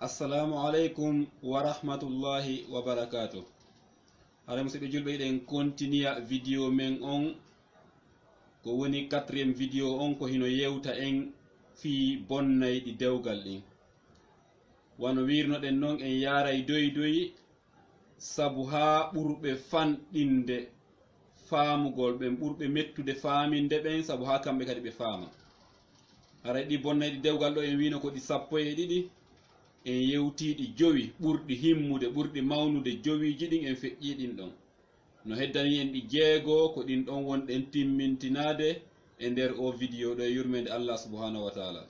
Assalamu alaikum wa rahmatullahi wa barakatuh. Hare musidɓe julɓe ɗen continue vidéo men on ko woni 4e vidéo on ko hino yewta en fi bonnayɗi dewgal ɗin. Wano wirnoɗen non en yaray doy sabu ha ɓurɓe fanɗinde faamugol ɓen ɓurɓe mettude faaminde ɓen sabu ha kamɓe kadi ɓe faama. Haray ɗi bonnayɗi dewgal ɗo en wino ko ɗi 12 en yewtiɗi 5 ɓurɗi himmude ɓurɗi mawnude 5ji ɗin en feƴƴiɗin ɗon no heddani en ɗi 6 ko ɗin ɗon wonɗen timmintinade e nder o vidéo ɗo e yurmede Allah subhanahu wa ta'ala.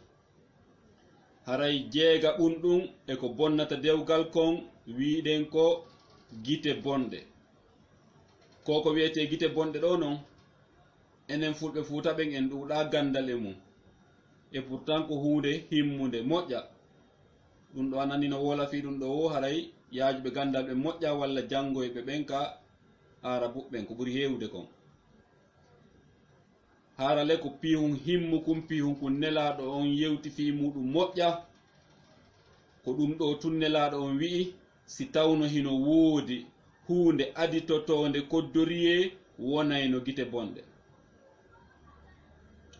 Haray 6 ɓunɗum e ko bonnata dewgal kon wiɗen ko gite bonɗe. Ko wiyete gite bonɗe ɗo non enen fulɓe Fuuta ɓen en ɗuuɗa gandal e mum e pourtant ko hunde himmude moƴƴa. Ɗum ɗo anani no wola fi ɗum ɗo wo haray yaajuɓe gandal ɓe moƴƴa walla jangoyɓe ɓen ka arabuɓen ko ɓuri hewde kon. Harale ko pihum himmukum pihum nelaɗo on yewti fi muɗum moƴƴa ko ɗum ɗo tun nelaɗo on wi'i si tawno hino woodi hunde aditotonde koddoriye wonayno gite bonɗe.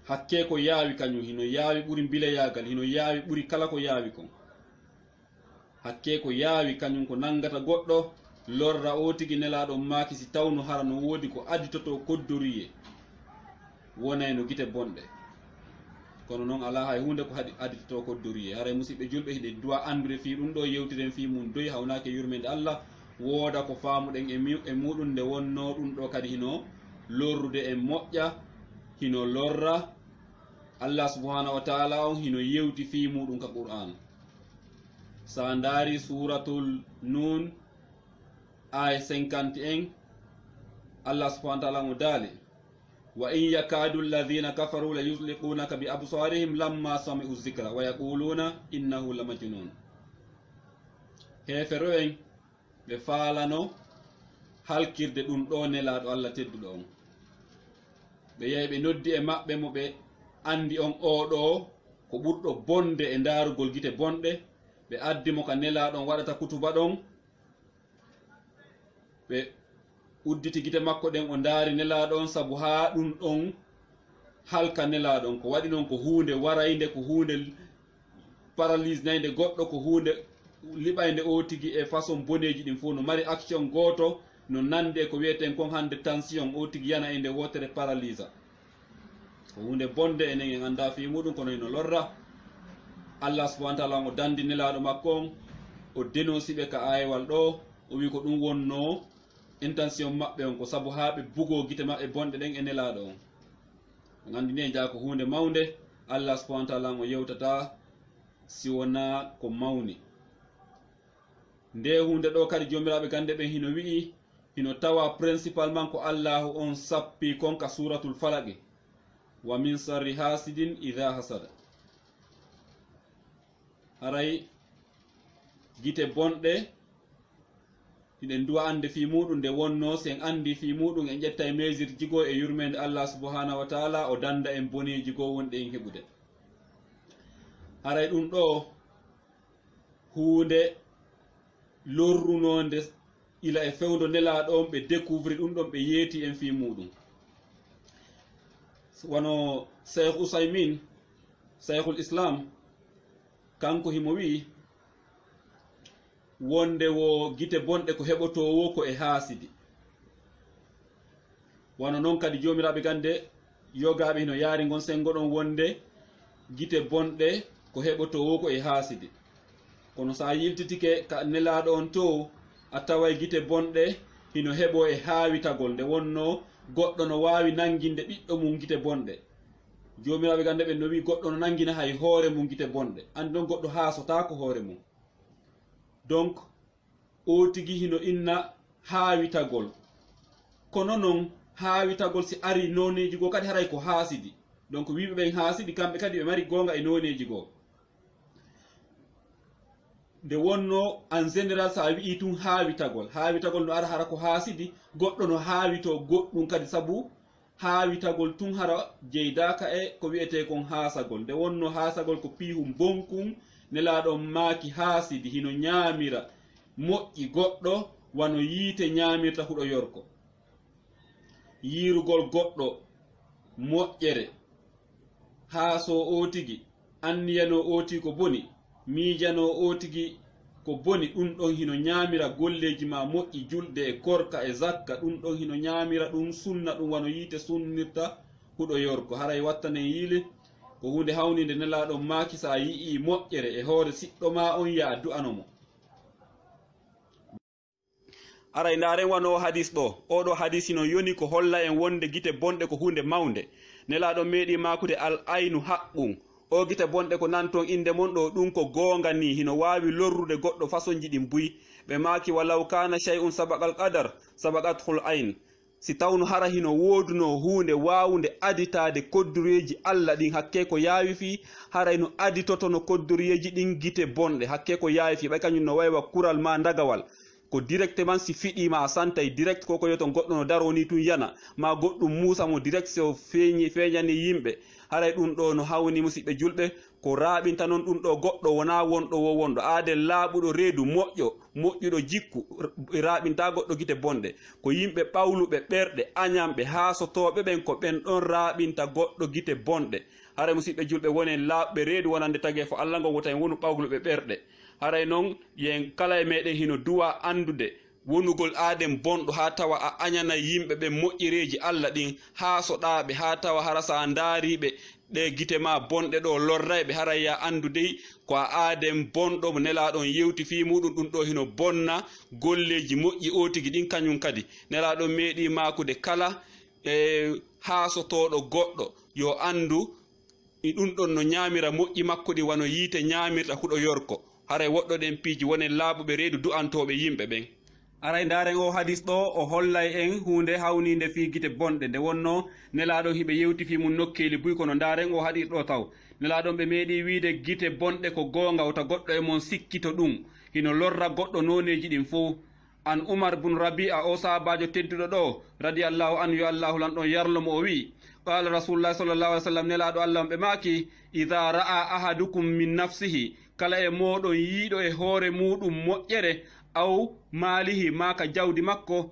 Hakke ko yaawi kañum hino yaawi ɓuri bileyagal hino yaawi ɓuri kala ko yaawi kon. Hakke ko yaawi kañum ko nangata goɗɗo lorra o tigi nelaɗo maaki si tawno hara no woodi ko aditoto koddoriye wonayno gite bonɗe. Kono noon ala hay hunde ko aditoto koddoriye. Haray musidɓe julɓe hiɗe duwa andude fi ɗum ɗo yewtiren fi mum doy hawnake yurmede Allah wooda ko faamuɗen e muɗum nde wonno ɗum ɗo kadi hino lorrude en moƴƴa hino lorra Allah subhanahu wa ta'ala on hino yewti fi muɗum ka Qur'an. Sa ndaari suratul Nun aya 51 Allah subhanahu wa ta'ala mo daali wa in yakadu alladhina kafaru la yuzliqunaka bi absarihim lamma sami'u dhikra wa yaquluna innahu la majnun. Hefero en ɓe faalano halkirde ɗum ɗo nelaɗo Allah tedduɗo on. Ɓe yahi ɓe noddi e maɓɓe mo ɓe andi on oɗo ko ɓurɗo bonde e ndarugol gite bonɗe. Ɓe addi mo ka nelaɗon waɗata kutuba ɗon ɓe udditi gite makko ɗen o ndaari nelaɗon sabu ha ɗum ɗon halka nelaɗon ko waɗi non ko hunde warayde ko hunde paralyse nayde goɗɗo ko hunde liɓayde o tigi e façon boneji ɗin fof no mari action goto no nande ko wiyeten kon hande tension o tigi yana e nde wotere paralysa ko hunde bonde enen en anda fi muɗum kono eno lorra. Allah subhanahu wa ta'ala mo dandi nelaɗo makko on o dénonci ɓe ka aywal ɗo o wi ko ɗum wonno intention maɓɓe on ko sabu ha ɓe bugo gite maɓɓe bonɗe ɗen e nelaɗo on. On andi ni jaa ko hunde mawnde Allah subhanahu wa ta'ala mo yewtata si wona ko mawni. Nde hunde ɗo kadi jomiraɓe gande ɓen hino wi'i hino tawa principalement ko Allahu on sappi kon ka suratul falaqi wa min sarri hasidin idha hasada. Haray gite bonɗe hiɗen duwa ande fi muɗum nde wonno sen andi fi muɗum en ƴetta e mesure jigo e yurmede Allah subhanahu wa ta'ala o danda en boneji go wonɗe en heɓude. Haray ɗum ɗo hunde lorrunonde ila e fewdo nelaɗon ɓe découvrir ɗum ɗon ɓe yeeti en fi muɗum. Wano Cheikh Usaymin Cheikhul Islam kanko himo wi wonde wo gite bonɗe ko heɓotowo ko e haasidi. Wano noon kadi jomiraɓe gande yogaɓe hino yaari gon sengo ɗon wonde gite bonɗe ko heɓotowo ko e haasidi. Kono sa yiltitike ka nelaɗo on to a taway gite bonɗe hino heɓo e haawitagol nde wonno goɗɗo no wawi nanginde ɓiɗɗo mum gite bonɗe. Jomiraɓe gande ɓen no wi goɗɗo no nangina hay hoore mum gite bonɗe. Andi noon goɗɗo haasota ko hoore mum. Donc o tigi hino inna haawitagol. Kono noon haawitagol si ari noneji go kadi haray ko haasidi. Donc wiɓe ɓen haasidi kamɓe kadi ɓe mari gonga e noneji go. Nde wonno en général sa wi'i tun haawitagol no ara hara ko haasidi goɗɗo no haawito goɗɗum kadi sabu haawitagol tun hara jeydaka e ko wiyete kon haasagol. Nde wonno haasagol ko pihum bonkum nelaɗo maaki haasidi hino ñaamira moƴƴi goɗɗo wano yiite ñaamirta huɗo yorko. Yiirugol goɗɗo moƴƴere haaso o tigi anniyano o tigi ko boni, miijano o tigi ko boni, ɗum ɗon hino ñaamira golleji ma moƴƴi julde e korka e zakka, ɗum ɗon hino ñaamira ɗum sunna ɗum wano yiite sunnirta huɗo yorko. Haray wattanen yiile ko hunde hawnide nelaɗo maaki sa yi'i moƴƴere e hoore siɗɗo ma on ya du'ano mo. Aray ndaren wano hadis ɗo, oɗo hadis hino yoni ko holla en wonde gite bonɗe ko hunde mawnde. Nelaɗo meeɗi makude al aynu haqqum, o gite bonɗe ko nanton inde mon ɗo ɗum ko goonga ni, hino wawi lorrude goɗɗo façonji ɗin buyi. Ɓe maaki walaw kana shay'un sabaqal qadar sabaqathul ayn. Si tawno hara hino woduno hunde wawude aditade koddureji Allah ɗin hakke ko yaawi fi, haray no aditotono koddureji ɗin gite bonɗe hakke ko yaawi fi. Ɓay kañum no waywa kural ma ndagawal ko directement si fiɗima a santay direct koko yoto goɗɗo no daroni tun yana ma goɗɗum musa mo direct so feñani yimɓe. Haray ɗum ɗo no hawni musidɓe julɓe ko raɓinta noon ɗum ɗo goɗɗo wona wonɗo wo wonɗo aade laaɓuɗo reedu moƴƴuɗo jikku raɓinta goɗɗo gite bonɗe ko yimɓe ɓawluɓe ɓerɗe añamɓe haasotoɓe ɓen ko ɓen ɗon raɓinta goɗɗo gite bonɗe. Haray musidɓe julɓe wonen laaɓɓe reedu wonande tagi fo Allah ngo wota en wonu ɓawluɓe ɓerɗe. Haray noon yen kala e meɗen hino duwa andude wonugol aaden bonɗo ha tawa a añana yimɓe ɓe moƴƴereji Allah ɗin haasoɗaɓe ha tawa hara sa ndaariɓe ɗe gite ma bonɗe ɗo lorrayɓe. Haray ya andudey ko a aaden bonɗo mo nelaɗon yewti fi muɗum ɗum ɗo hino bonna golleji moƴƴi o tigi ɗin kañum kadi nelaɗon meeɗi makude kala haasotoɗo goɗɗo yo andu ɗum ɗon no ñaamira moƴƴi makko ɗi wano yiite ñaamirta huɗo yorko. Haray woɗɗo ɗen piiji wonen laaɓuɓe reedu du'antoɓe yimɓe ɓen. Aray ndaren o hadis ɗo o hollay en hunde hawnide fi gite bonɗe nde wonno nelaɗo hiɓe yewti fi mum nokkeli buy kono ndaren o haɗi ɗo taw nelaɗon ɓe meeɗi wiide gite bonɗe ko goonga wota goɗɗo e mon sikkito ɗum hino lorra goɗɗo noneji ɗin fo. An Umar bun Rabi'a o sahabajo tedduɗo ɗo radiyallahu anhu yo Allahu lan ɗon yarlomo o wi qala rasulullah sallallahu alaihi wasallam nelaɗo Allah ɓe maaki idha ra'a ahadukum min nafsihi kala e moɗon yiiɗo e hoore muɗum moƴƴere aw maalihi maka jawdi makko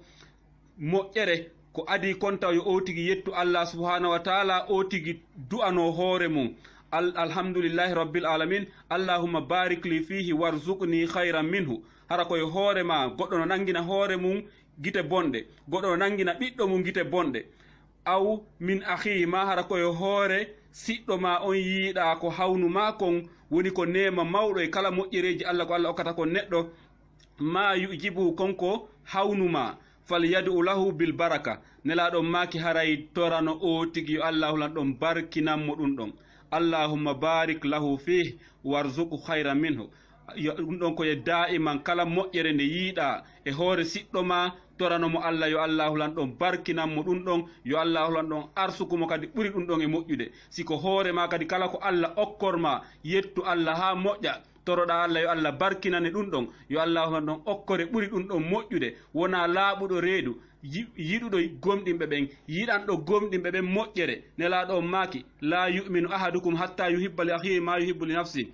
moƴƴere ko adi kontaw yo o tigi yettu Allah subhanahu wa taala o tigi du'ano hoore mum alhamdulillahi rabbil alamin allahumma barik li fihi warzuqni khayran minhu. Hara koye hoore ma goɗɗo no nangina hoore mum gite bonɗe, goɗɗo no nangina ɓiɗɗo mum gite bonɗe, aw min akhihi ma hara koye hoore siɗɗo ma on yiiɗa ko hawnu ma kon woni ko nema mawɗo e kala moƴƴereji Allah ko Allah okkata kon neɗɗo ma yujibu konko hawnuma fal yadu lahu bil baraka. Nelaɗon maaki haray torano o tigi yo Allahu lan ɗon barkinanmo ɗum ɗon. Allahumma barik lahu fih warzuqhu khayran minhu. Ɗum ɗon koye da'iman kala moƴƴere nde yiiɗa e hoore siɗɗo ma toranomo Allah yo Allahu lan ɗon barkinanmo ɗum ɗon yo Allahu lan ɗon arsukumo kadi ɓuri ɗum ɗon e moƴƴude. Siko hoore ma kadi kala ko Allah okkorma yettu Allah ha moƴƴa toroɗa Allah yo Allah barkinane ɗum ɗon yo Allahu lan ɗon okkore ɓuri ɗum ɗon moƴƴude. Wona laaɓuɗo reedu yiɗuɗo gomɗinɓe ɓen yiɗanɗo gomɗinɓe ɓen moƴƴere. Nelaɗo maaki la yuminu ahadukum hatta yuhibba li akhihi ma yuhibbu li nafsi.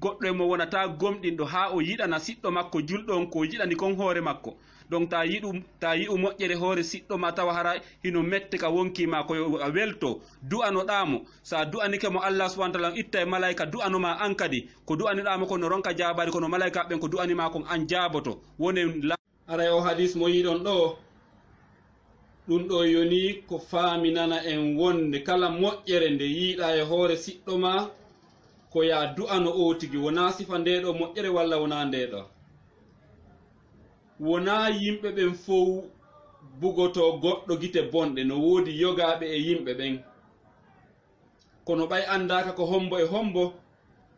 Goɗɗo e mo wonata gomɗinɗo ha o yiɗana siɗɗo makko julɗo on ko yiɗani kon hoore makko. Donc ta yi'u moƴƴere hoore siɗɗo ma tawa hara hino mette ka wonkima koyo a welto du'anoɗamo sa du'anike mo Allah subhanahu wa ta'ala itta e malaika du'anoma an kadi ko du'aniɗamo ko no ronka jabari kono malaika ɓen ko du'anima kon an jaboto wonen aray o hadis mo yiɗon ɗo ɗum ɗo yoni ko faaminana en wonde kala moƴƴere nde yiiɗa e hoore siɗɗo ma ko ya du'ano o tigi wona sifa ndeɗo moƴƴere walla wona ndeɗo. Wona yimɓe ɓen fof bugoto goɗɗo gite bonɗe no woodi yogaɓe e yimɓe ɓen kono ɓay andaka ko hombo e hombo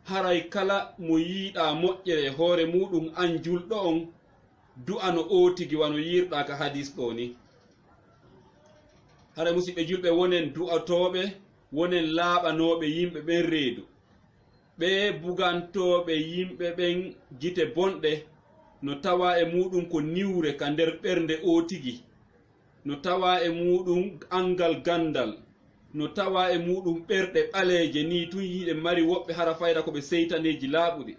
haray kala mo yiiɗa moƴƴere e hoore muɗum an julɗo on du'ano o tigi wano yirɗa ka hadis ɗo ni. Haray musidɓe julɓe wonen du'atoɓe wonen laaɓanoɓe yimɓe ɓen reedu ɓe bugantoɓe yimɓe ɓen gite bonɗe no tawa e muɗum ko niwre ka nder ɓernde o tigi, no tawa e muɗum angal gandal, no tawa e muɗum ɓerɗe ɓaleeje ni tun yiɗe mari woɓɓe hara fayda ko ɓe seytaneji laaɓuɗi.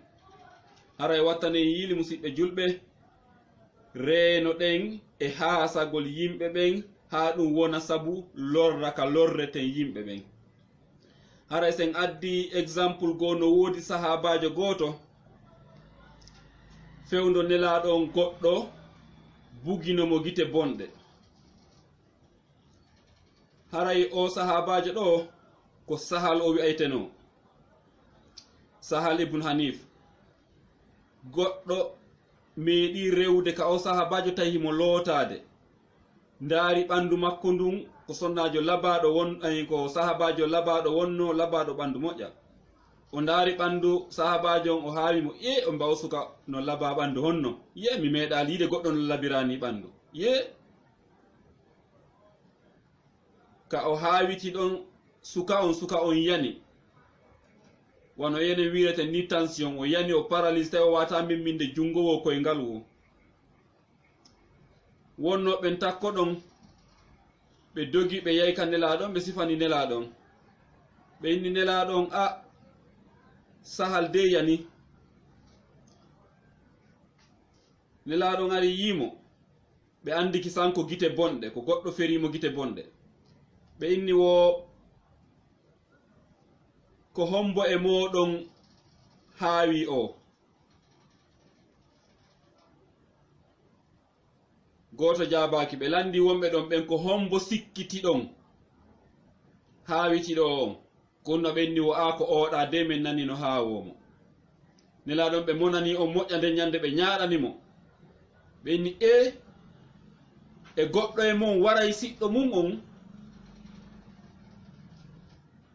haray wattane yiili musidɓe julɓe reeno ɗen e haasagol yimɓe ɓen haa ɗum wona sabu lorra ka lorreten yimɓe ɓen. haray sen addi exemple goo no woodi sahabajo gooto fewndo nelaaɗon goɗɗo buginomo gite bonɗe. haray o sahabajo ɗo ko Sahal o wi'ayteno, Sahal ibn Hanif. goɗɗo meeɗi rewde ka o sahabajo tahimo lootade, ndaari ɓandu makko ndun ko sonnajo labaɗo won ko sahabajo labaɗo wonno, labaɗo ɓandu moƴƴa. o ndaari ɓandu sahabajo on, o haawimo o mbaw suka no laba ɓandu honno, mi meeɗa liide goɗɗo no labirani ɓandu. ka o haawiti ɗon suka on yani, wano yene wirete ni tension, o yani o paralyse tawi o wata mimminde jungowo koyngal wo. wonno ɓen takko ɗon ɓe dogi ɓe yahi ka nelaɗon, ɓe sifani nelaɗon, ɓe inni nelaɗon Sahal de yani. nelaɗon ari yimo, ɓe andiki sanko gite bonɗe, ko goɗɗo ferimo gite bonɗe. ɓe inni wo ko hombo e moɗon haawi o. goto jabaki, ɓe landi wonɓe ɗon ɓen ko hombo sikkitiɗon haawitiɗo on. gonno ɓe inni wo ko oɗa de min nani no haawomo. nelaɗon ɓe monani on moƴƴa nden ñande ɓe ñaɗanimo. ɓe inni e goɗɗo e mon waray siɗɗo mum on,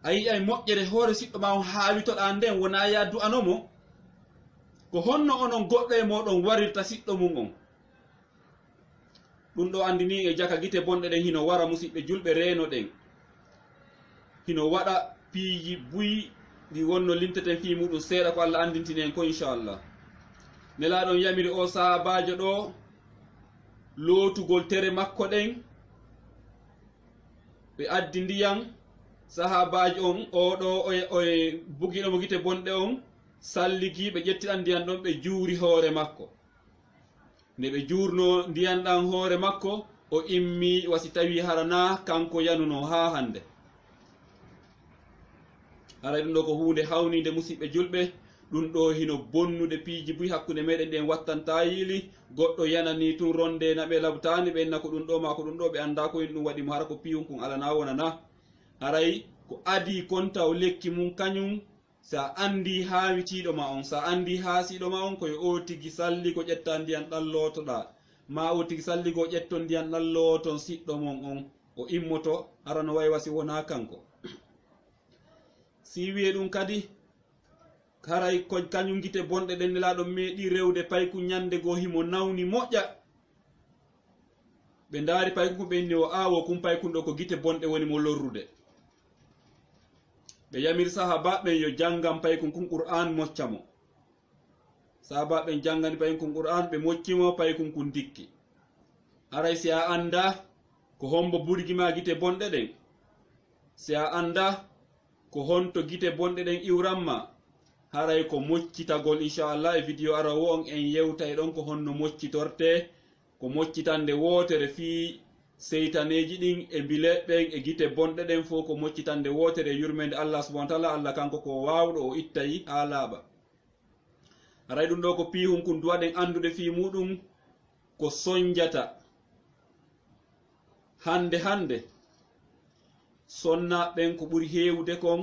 a yiyay moƴƴere hoore siɗɗo ma on haawitoɗa nden wona ya du'anomo. ko honno onon goɗɗo e moɗon warirta siɗɗo mum on. ɗum ɗo andini e jaka gite bonɗe ɗen hino wara musidɓe julɓe reeno ɗen, hino waɗa piiji buyi ɗi wonno linteten fi muɗum seeɗa ko Allah andintini en ko inchallah. nelaɗon yamiri o sahabajo ɗo lootugol tere makko ɗen, ɓe addi ndiyam. sahabajo on oɗo o bugiɗomo gite bonɗe on salligi, ɓe ƴettiɗan ndiyan ɗon ɓe juuri hoore makko. nde ɓe juurno ndiyan ɗan hoore makko, o immi wasi tawi harana kanko yanuno ha hande. haray ɗum ɗo ko hunde hawnide musidɓe julɓe. ɗum ɗo hino bonnude piiji buyi hakkude meɗen ɗen wattanta yiili. goɗɗo yanani tun ronde naɓe labtani, ɓe enna ko ɗum ɗo ma ko ɗum ɗo, ɓe anda ko ɗum waɗimo hara ko piyum kun alana wonana. haray ko adi kon taw lekki mum kañum sa andi haawitiɗo ma on, sa andi haasiɗo ma on, koye o tigi salli ko ƴetta ndiyan ɗan lootoɗa, ma o tigi salli ko ƴetton ndiyan ɗan looton siɗɗo mon on, o immoto arano way wasi wona kanko. si wiye ɗum kadi haray ko kañum gite bonɗe ɗen nelaɗo meeɗi rewde payku ñande goo himo nawni moƴƴa. ɓe ndaari payku ɓe inni o awo kum paykun ɗo ko gite bonɗe woni mo lorrude. ɓe yamiri sahabaɓen yo jangan paykun kun qur'an moccamo. sahabaɓen jangani paykun qur'an, ɓe moccimo paykun kun dikki. haray si a anda ko hombo burgima gite bonɗe ɗen, si a anda ko honto gite bonɗe ɗen iwranma, haray ko moccitagol inchallah e vidéo ara wo on en yewtay ɗon ko honno moccitorte, ko moccitande wotere fi seytaneji ɗin e bileɓɓen e gite bonɗe ɗen fof ko moccitande wotere e yurmede Allah subhanahu wa ta'ala. Allah kanko ko wawɗo, o ittayi ha laaɓa. haray ɗum ɗo ko pihum kun duwaɗen andude fi muɗum ko sonjata hande sonnaɓen ko ɓuri hewde kon.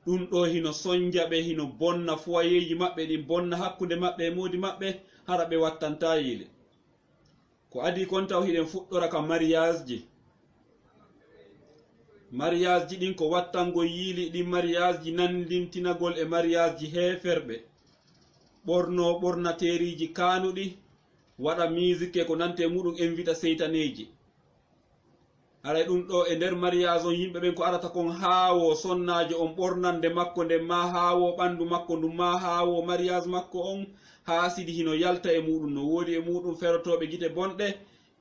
ɗum ɗo hino sonja ɓe, hino bonna foyeji maɓɓe ɗin, bonna hakkude maɓɓe e modi maɓɓe, hara ɓe wattanta yiile. ko adi kon taw hiɗen fuɗɗora ka mariage ji. mariage ji ɗin ko wattango yiili ɗin mariage ji nandintinagol e mariage ji heferɓe. ɓorno ɓornateriji kanuɗi, waɗa musique ko nante muɗum invita seytaneji. haray ɗum ɗo e nder mariage on yimɓe ɓen ko arata kon haawo sonnajo on ɓornande makko nden ma haawo ɓandu makko ndum ma haawo mariage makko on, ha sidi hino yalta e muɗum. no woodi e muɗum ferotoɓe gite bonɗe,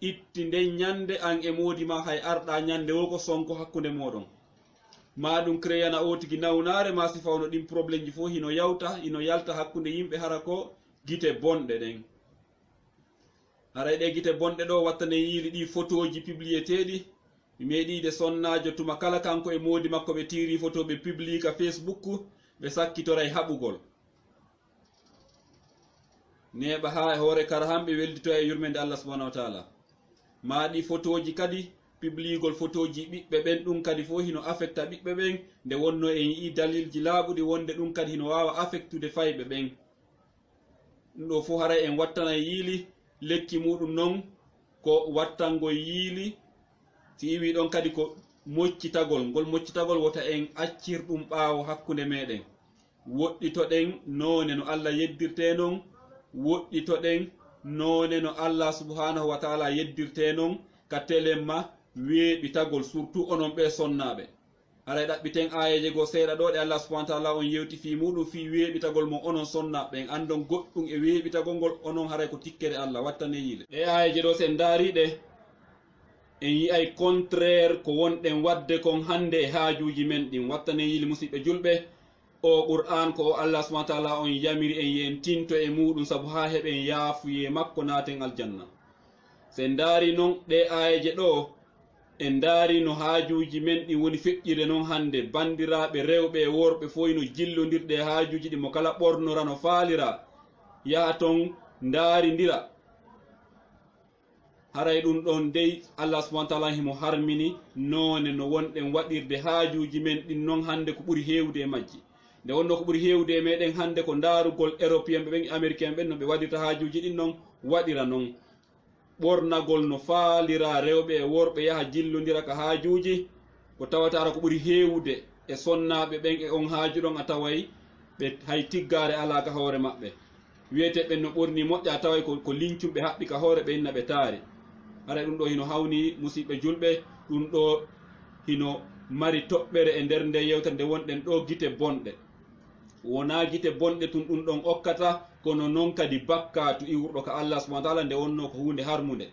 itti nden ñande an e modi ma hay arɗa ñande wo ko sonko hakkude moɗon, ma ɗum créana o tigi nawnare ma si fawno ɗin probléme ji fof hino yalta hakkude yimɓe, hara ko gite bonɗe ɗen. Haray ɗe gite bonɗe ɗo wattane yiili ɗi photoji publiéteɗi mi meeɗide sonnajo tuma kala kanko e modi makko ɓe tiri photo ɓe publie ka Facebook ɓe sakkitoray haɓugol neɓa ha e hoore kara hamɓe weldito e yurmede Allah subhanahu wa taala. Maɗi photoji kadi publigol photoji ɓiɓɓe ɓen ɗum kadi fo hino affecta ɓiɓɓe ɓen nde wonno en yii dalilji laaɓuɗi wonde ɗum kadi hino wawa affectude fayɓe ɓen. Ɗum ɗo fo haray en wattana yiili lekki muɗum noon ko wattango yiili si iwi ɗon kadi ko moccitagol. Ngol moccitagol wota en accir ɗum ɓaawo hakkunde meɗen, woɗɗitoɗen noone no Allah yeddirte noon, woɗɗitoɗen noone no Allah subhanahu wa taala yeddirte noon ka telemma weeɓitagol surtout onon ɓe sonnaɓe. Haray ɗaɓɓiten ayeje go seeɗa ɗo ɗe Allah subhanahu wa taala on yewti fi muɗum fi weeɓitagol mo onon sonnaɓe en andon goɗɗum e weeɓitagol ngol onon haray ko tikkere Allah wattane yiile. Ɗe ayeje ɗo sen daariɗe en yiyay contraire ko wonɗen wadde kon hande e haajuji men ɗin. Wattane yiili musidɓe julɓe, o Qur'an ko o Allah subhanahu wa taala on yamiri en yen tinto e muɗum sabu ha heɓen yaafuye makko naaten aljanna. Sen daari noon ɗe ayeje ɗo en daari no haajuji men ɗi woni feƴƴire noon hande bandiraɓe rewɓe e worɓe fo no jillodirɗe e haajuji ɗi mo kala ɓornora no faalira yaha ton daaridira. Haray ɗum ɗon dey Allah subhanahu wa taala himo harmini noone no wonɗen waɗirde haajuji men ɗin noon hande ko ɓuri hewde e majji. Nde wonno ko ɓuri hewde e meɗen hande ko daarugol européen ɓe ɓen américain ɓen no ɓe waɗirta haajuji ɗin noon waɗira noon ɓornagol no faalira rewɓe e worɓe yaha jillodira ka haajuji ko tawatara ko ɓuri hewde e sonnaɓe ɓen e on haaju ɗon a taway ɓe hay tiggare ala ka hoore maɓɓe. Wiyete ɓen no ɓorni moƴƴa a taway ko lincum ɓe haɓɓi ka hoore ɓe inna ɓe taari. Haray ɗum ɗo hino hawni musidɓe julɓe, ɗum ɗo hino mari toɓɓere e nder nde yewtere nde wonɗen ɗo gite bonɗe. Wona gite bonɗe tun ɗum ɗon okkata kono noon kadi bakkatu iwurɗo ka Allah subhanahu wa taala nde wonno ko hunde harmude.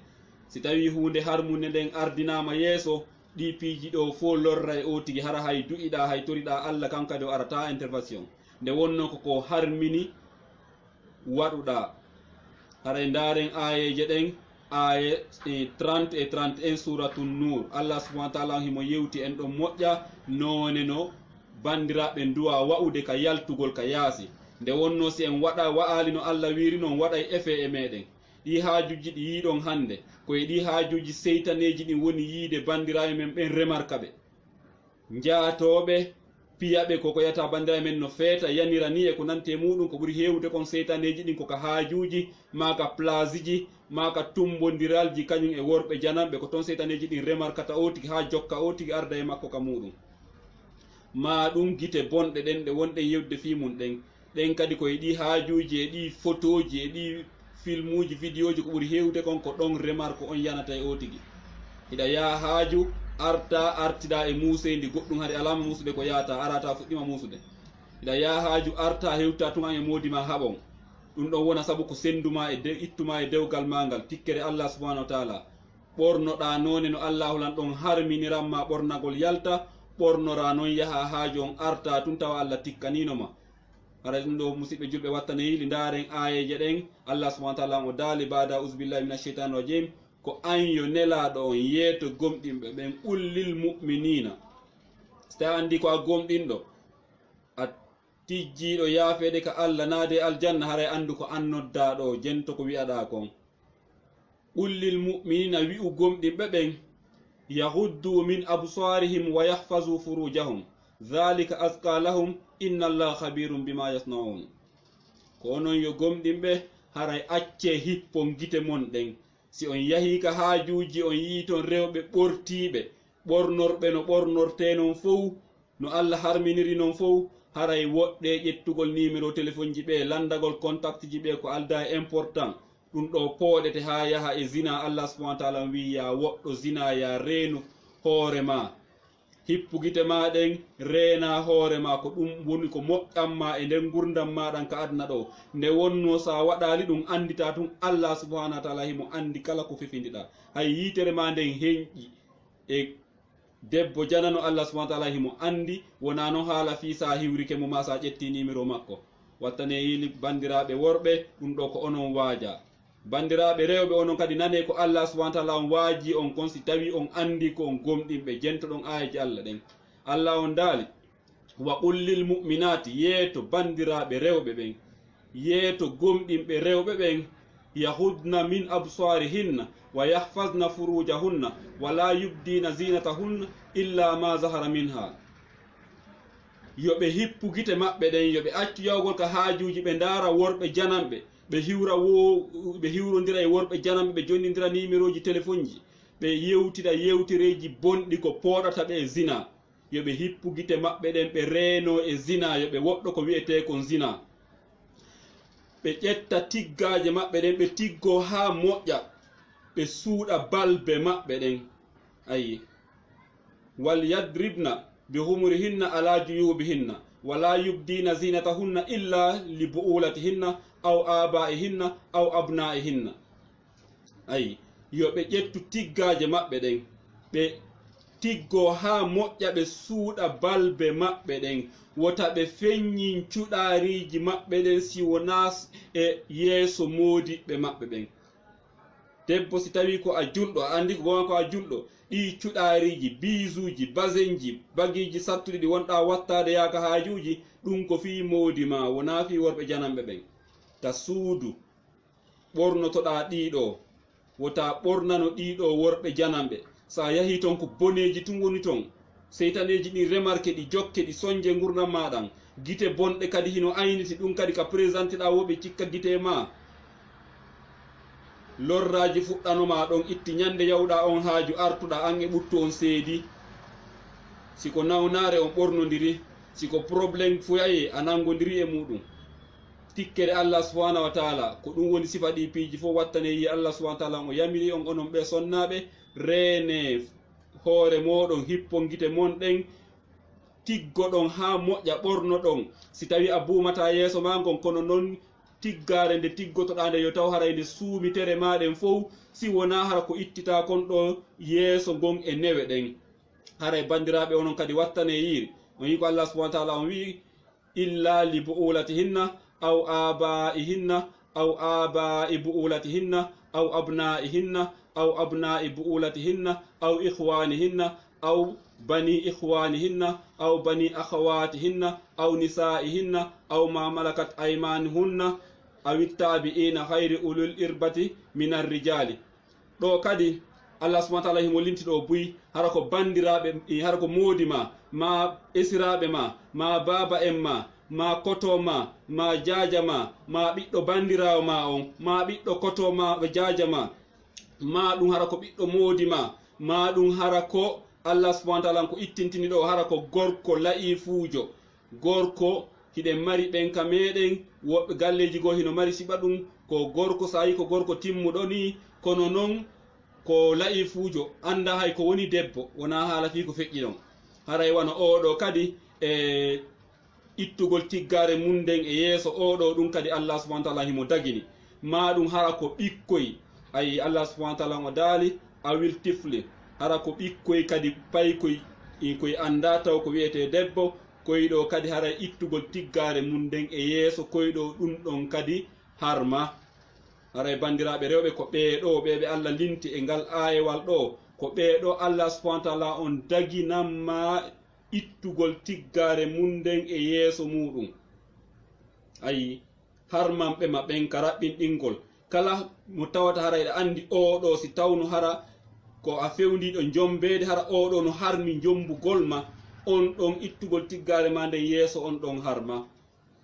Si tawi hunde harmude nden ardinama yeeso ɗi piiji ɗo fo lorra e o tigi hara hay du'iɗa hay toriɗa Allah kankadi o arata intervention nde wonno ko harmini waɗuɗa. Haray ndaren ayeje ɗen aye 30 e 31 suratu Nur Allah subhanahu wa taala himo yewti en ɗon moƴƴa noone no bandiraɓe duwa wa'ude ka yaltugol ka yaasi nde wonno si en waɗa wa'ali no Allah wiri noon waɗay effet e meɗen. Ɗi haajuji ɗi yiɗon hande koye ɗi haajuji seytaneji ɗin woni yiide bandiraɓe men ɓen remarka ɓe jaatoɓe piyaɓe koko yata bandiraɓe men no feeta yanira ni e ko nante muɗum ko ɓuri hewde kon seytaneji ɗin koka haajuji maka place ji maka tumbodiralji kañum e worɓe jananɓe ko ton seytaneji ɗin remarkata o tigi ha jokka o tigi arda e makko ka muɗum. Ma ɗum gite bonɗe ɗen ɗe wonɗen yewde fimum ɗen kadi koye ɗi haajuji e ɗi photoji e ɗi filmuji vidéoji ko ɓuri hewde kon ko ɗon remarque on yanata e o tigi. Hiɗa yaha haaju arta artida e museyndi goɗɗum haade alama musude ko yata arata fuɗɗima musude. Hiɗa yaha haaju arta hewta tun an e modima haɓon ɗum ɗon wona saabu ko senduma e ittuma e dewgal mangal tikkere Allah subhanahu wa taala. Ɓornoɗa noone no Allah hulan ɗon harminiranma ɓornagol yalta ɓornora noon yaha haaju on arta tun tawa Allah tikkaninoma. Haray ɗum ɗo musidɓe julɓe wattane yiili ndaren ayeje ɗen Allah subhanahu wa taala o daali bada usbillahi minash shaitanir rajim ko an yo nelaɗo on yeeto gomɗinɓe ɓen ullil mu'minina. So tawi andi ko a gomɗinɗo a tijjiɗo yaafede ka Allah naade aljanna haray andu ko annoddaɗo jento ko wi'aɗa kon. Ullil mu'minina wi'u gomɗinɓe ɓen yahuddu min absarihim wa yahfazu furujahum dhalika azka lahum inna Allah khabirum bima yasnaun. Ko onon yo gomɗinɓe haray acce hippon gite mon ɗen. Si on yahi ka haajuji on yii ton rewɓe ɓortiɓe ɓornorɓe no ɓornorte non fof no Allah harminiri non fof haray woɗɗe ƴettugol numéro téléphone ji ɓe landagol contact ji ɓe ko alda important ɗum ɗo pooɗete ha yaha e zina. Allah subhanahu wa taala wi ya woɗɗo zina ya reenu hoore ma hippugite maɗen reena hoore ma ko ɗum woni ko moƴƴanma e nden gurdam maɗan ka adna ɗo nde wonno sa waɗali ɗum andita tun Allah subhanahu wa taala himo andi kala ko fefindiɗa hay yitere ma nden heñƴi e debbo janano Allah subhanahu wa taala himo andi wona no haala fi sa hiwrike mo ma sa ƴetti numéro makko wattane yili bandiraɓe worɓe ɗum ɗo ko onon waaja. Bandiraɓe rewɓe onon kadi nane ko Allah subhanahu wa ta'ala on waaji on kon si tawi on andi ko on gomɗinɓe jentoɗon ayaji Allah ɗen. Allah on daali wa qul lil mu'minati yeeto bandiraɓe rewɓe ɓen yeeto gomɗinɓe rewɓe ɓen yahudna min absarihinna wa yahfazna furujahunna wala yubdina zinatahunna illa ma zahara minha. Yoɓe hippu gite maɓɓe ɗen, yoɓe accu yawgol ka haajuji, ɓe ndaara worɓe janamɓe, ɓe hiwrodira e worɓe janamɓe, ɓe jonnidira numéro ji téléphone ji, ɓe yewtira yewtireji bonɗi ko pooɗata ɓe e zina. Yoɓe hippu gite maɓɓe ɗen, ɓe reeno e zina, yoɓe woɗɗo ko wiyete kon zina. Ɓe ƴetta tiggaje maɓɓe ɗen, ɓe tiggo ha moƴƴa, ɓe suuɗa balbe maɓɓe ɗen. Ayi, wal yadribna bi humurihinna ala juyubihinna wala yubdina zinatahunna illa li bu'ulatihinna aw abaihinna aw abnaihinna. Ayi, yoɓe ƴettu tiggaje maɓɓe ɗen, ɓe tiggo ha moƴƴa, ɓe suuɗa balbe maɓɓe ɗen, wota ɓe feññin cuɗariji maɓɓe ɗen si wona e yeeso moodiɓɓe maɓɓe ɓen. Debbo si tawi ko a julɗo, a andi ko gonga ko a julɗo, ɗi cuɗariji, bisuji, basenji, bagiji sattuɗi ɗi wonɗa wattade yaaka haajuji, ɗum ko fi moodi ma, wona fi worɓe janamɓe ɓen. Ta suudu ɓornotoɗa ɗiɗo, wota ɓornano ɗiɗo worɓe janamɓe. Sa yahi ton ko boneji tun woni ton, seytaneji ɗi remarque, ɗi jokke, ɗi sonje gurdam maɗan, gite bonɗe kadi hino ayniti, ɗum kadi ka présenté ɗa woɓe cikka gite ma. Lorraji fuɗɗanoma ɗon itti, ñande yawɗa on haaju artuɗa an e ɓuttu on seedi. Siko nawnare on ɓornodiri, siko probléme fuyaye a nangodiri e muɗum. Tikkere Allah subhanahu wa ta'ala ko ɗum woni sifa ɗi piiji fof wattane yi Allah subhanahu wa ta'ala o yamiri on onon ɓe sonnaɓe, reene hoore moɗon, hippon gite mon ɗen, tiggoɗon ha moƴƴa, ɓornoɗon. Si tawi a buumata yeeso ma gon, kono noon tiggare nde tiggotoɗa nde yo taw haray nde suumitere maɗen fof, si wona hara ko ittita kon ɗo yeeso gon e newe ɗen. Haray bandiraɓe onon kadi wattane yiri, on yi ko Allah subhanahu wa ta'ala on wi illa li bu'ulatihinna aw abaihinna aw abai bu'ulatihinna aw abnaihinna aw abnai bu'ulatihinna aw ikhwanihinna aw bani ikhwanihinna aw bani akhawatihinna aw nisaihinna aw ma malakat aymanuhunna aw ittabi'ina khayri ulul irbati min arrijali. Ɗo kadi Allah subhanahu wa ta'ala himo linti ɗo buyi hara ko bandiraɓe, hara ko moodi ma esiraɓe ma baba en ma koto ma jaja ma ɓiɗɗo bandirawo ma on, ma ɓiɗɗo koto ma jaja ma ɗum hara ko ɓiɗɗo moodi ma ɗum hara ko Allah subhanahu wa ta'ala ko ittintini ɗo, hara ko gorko la'ifuujo, gorko hiɗen mari ɓenka meɗen, woɓɓe galleji goo hino mari siɓa ɗum ko gorko, sa yi ko gorko timmuɗo ni, kono noon ko la'ifuujo anda hay ko woni debbo, wona haala fi ko feƴƴi ɗon. Haray wano oɗo kadi e ittugol tiggare munden e yeeso oɗo, ɗum kadi Allah subhanahu wa ta'ala himo dagini. Ma ɗum hara ko ɓikkoy, ayi Allah subhanahu wa ta'ala o daali awil tifli, hara ko ɓikkoy kadi pay koy anda taw ko wiyete debbo, koyɗo kadi haray ittugol tiggare munden e yeeso koyɗo, ɗum ɗon kadi harma. Haray bandiraɓe rewɓe ko ɓeeɗo ɓeɓe Allah linti e ngal ayewal ɗo, ko ɓeeɗo Allah subhanahu wa ta'ala on daginanma ittugol tiggare munden e yeeso muɗum. Ayi, harmanɓe ma ɓen ka raɓɓinɗingol, kala mo tawata haray ɗa andi oɗo si tawno hara ko a fewniɗo jombede, hara oɗo no harmi jombugol ma, on ɗon ittugol tiggare ma nden yeeso on ɗon harma.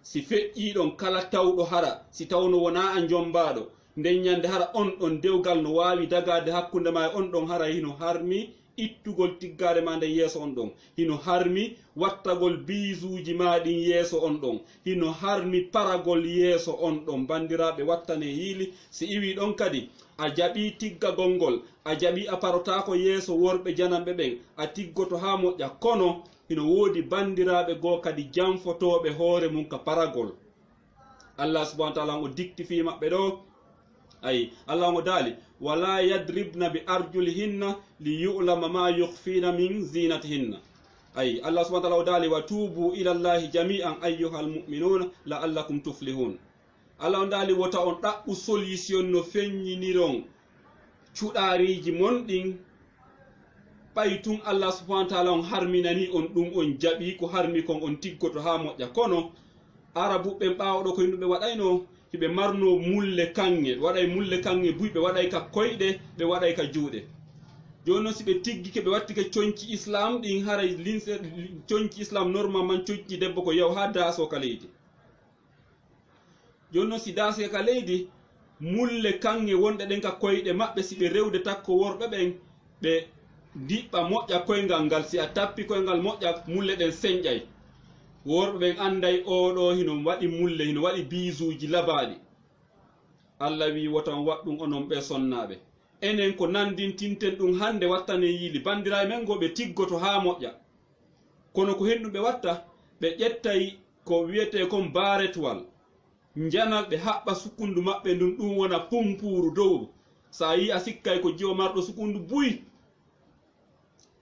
Si feƴƴiɗon kala tawɗo hara si tawno wona a jombaɗo, nden ñande hara on ɗon dewgal no wawi dagade hakkunde ma e on ɗon hara hino harmi ittugol tiggare ma nden yeeso on ɗon, hino harmi wattagol bisuji ma ɗin yeeso on ɗon, hino harmi paragol yeeso on ɗon. Bandiraɓe wattane yiili, si iwi ɗon kadi a jaɓi tiggagol ngol, a jaɓi a parotako yeeso worɓe janamɓe ɓen, a tiggoto ha moƴƴa, kono hino woodi bandiraɓe goo kadi janfotoɓe hoore mum ka paragol. Allah subhanahu wa ta'ala o dikti fi maɓɓe ɗo, ayi Allah o daali wala yadribna bi arjulihinna li yu'lama ma yukhfina min zinatihinna. ay Allah subhanahu wa ta'ala o dali wa tubu ila allahi jami'an ayyuhal mu'minuna la'allakum tuflihun. Allah on dali wota on ɗaɓɓu solution no feññiniron cuɗariji mon ɗin ɓaytun Allah subhanahu wa ta'ala on harminani on ɗum on jaɓi ko harmi kon on tiggoto ha moƴƴa. Kono arabuɓe ɓawoɗo ko yimɓe waɗayno hiɓe marno mulle kange, waɗay mulle kange buy ɓe waɗay ka koyɗe ɓe waɗay ka juuɗe. Joni noon si ɓe tiggike ɓe wattike coñci islam ɗin haray linse coñci islam normalement coñci debbo ko yaw ha daaso ka leydi. Joni noon si daase ka leydi mulle kange wonɗe ɗen ka koyɗe maɓɓe si ɓe rewde takko worɓe ɓen ɓe diɓɓa moƴƴa koyngal ngal, si a tappi koyngal moƴƴa mulle ɗen señƴay. Worɓe ɓen anday oɗo hino waɗi mulle, hino waɗi bisuji labaɗi. Allah wi wotan waɗɗum onon ɓe sonnaɓe. Enen ko nandintinten ɗum hande wattane yiili bandiraɓe men go ɓe tiggoto ha moƴƴa. Kono ko henɗum ɓe watta ɓe ƴettay ko wiyete kon baretwal janal ɓe haɓɓa sukundu maɓɓe ndun ɗum wona pumpuru dow. Sa yi a sikkay ko jiwo marɗo sukundu buy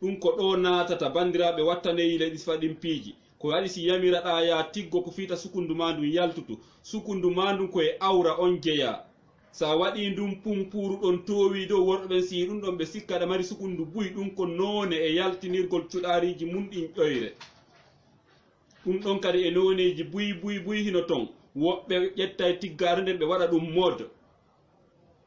ɗum ko ɗo natata bandiraɓe wattane yiile ɗi faɗin piiji. Ko waɗi si yamiraɗa ya tiggo ko fiita sukundu ma ndun yaltutu, sukundu ma ndun koye awra on jeeya. Sa waɗi ndun pumpuru ɗon towi dow worɓe ɓen si ɗum ɗon ɓe sikkaɗa mari sukundu buy ɗum ko none e yaltinirgol cuɗariji mum ɗin ƴoyre. Ɗum ɗon kadi e noneji buy hino ton. Woɓɓe ƴettay tiggare nden ɓe waɗa ɗum mode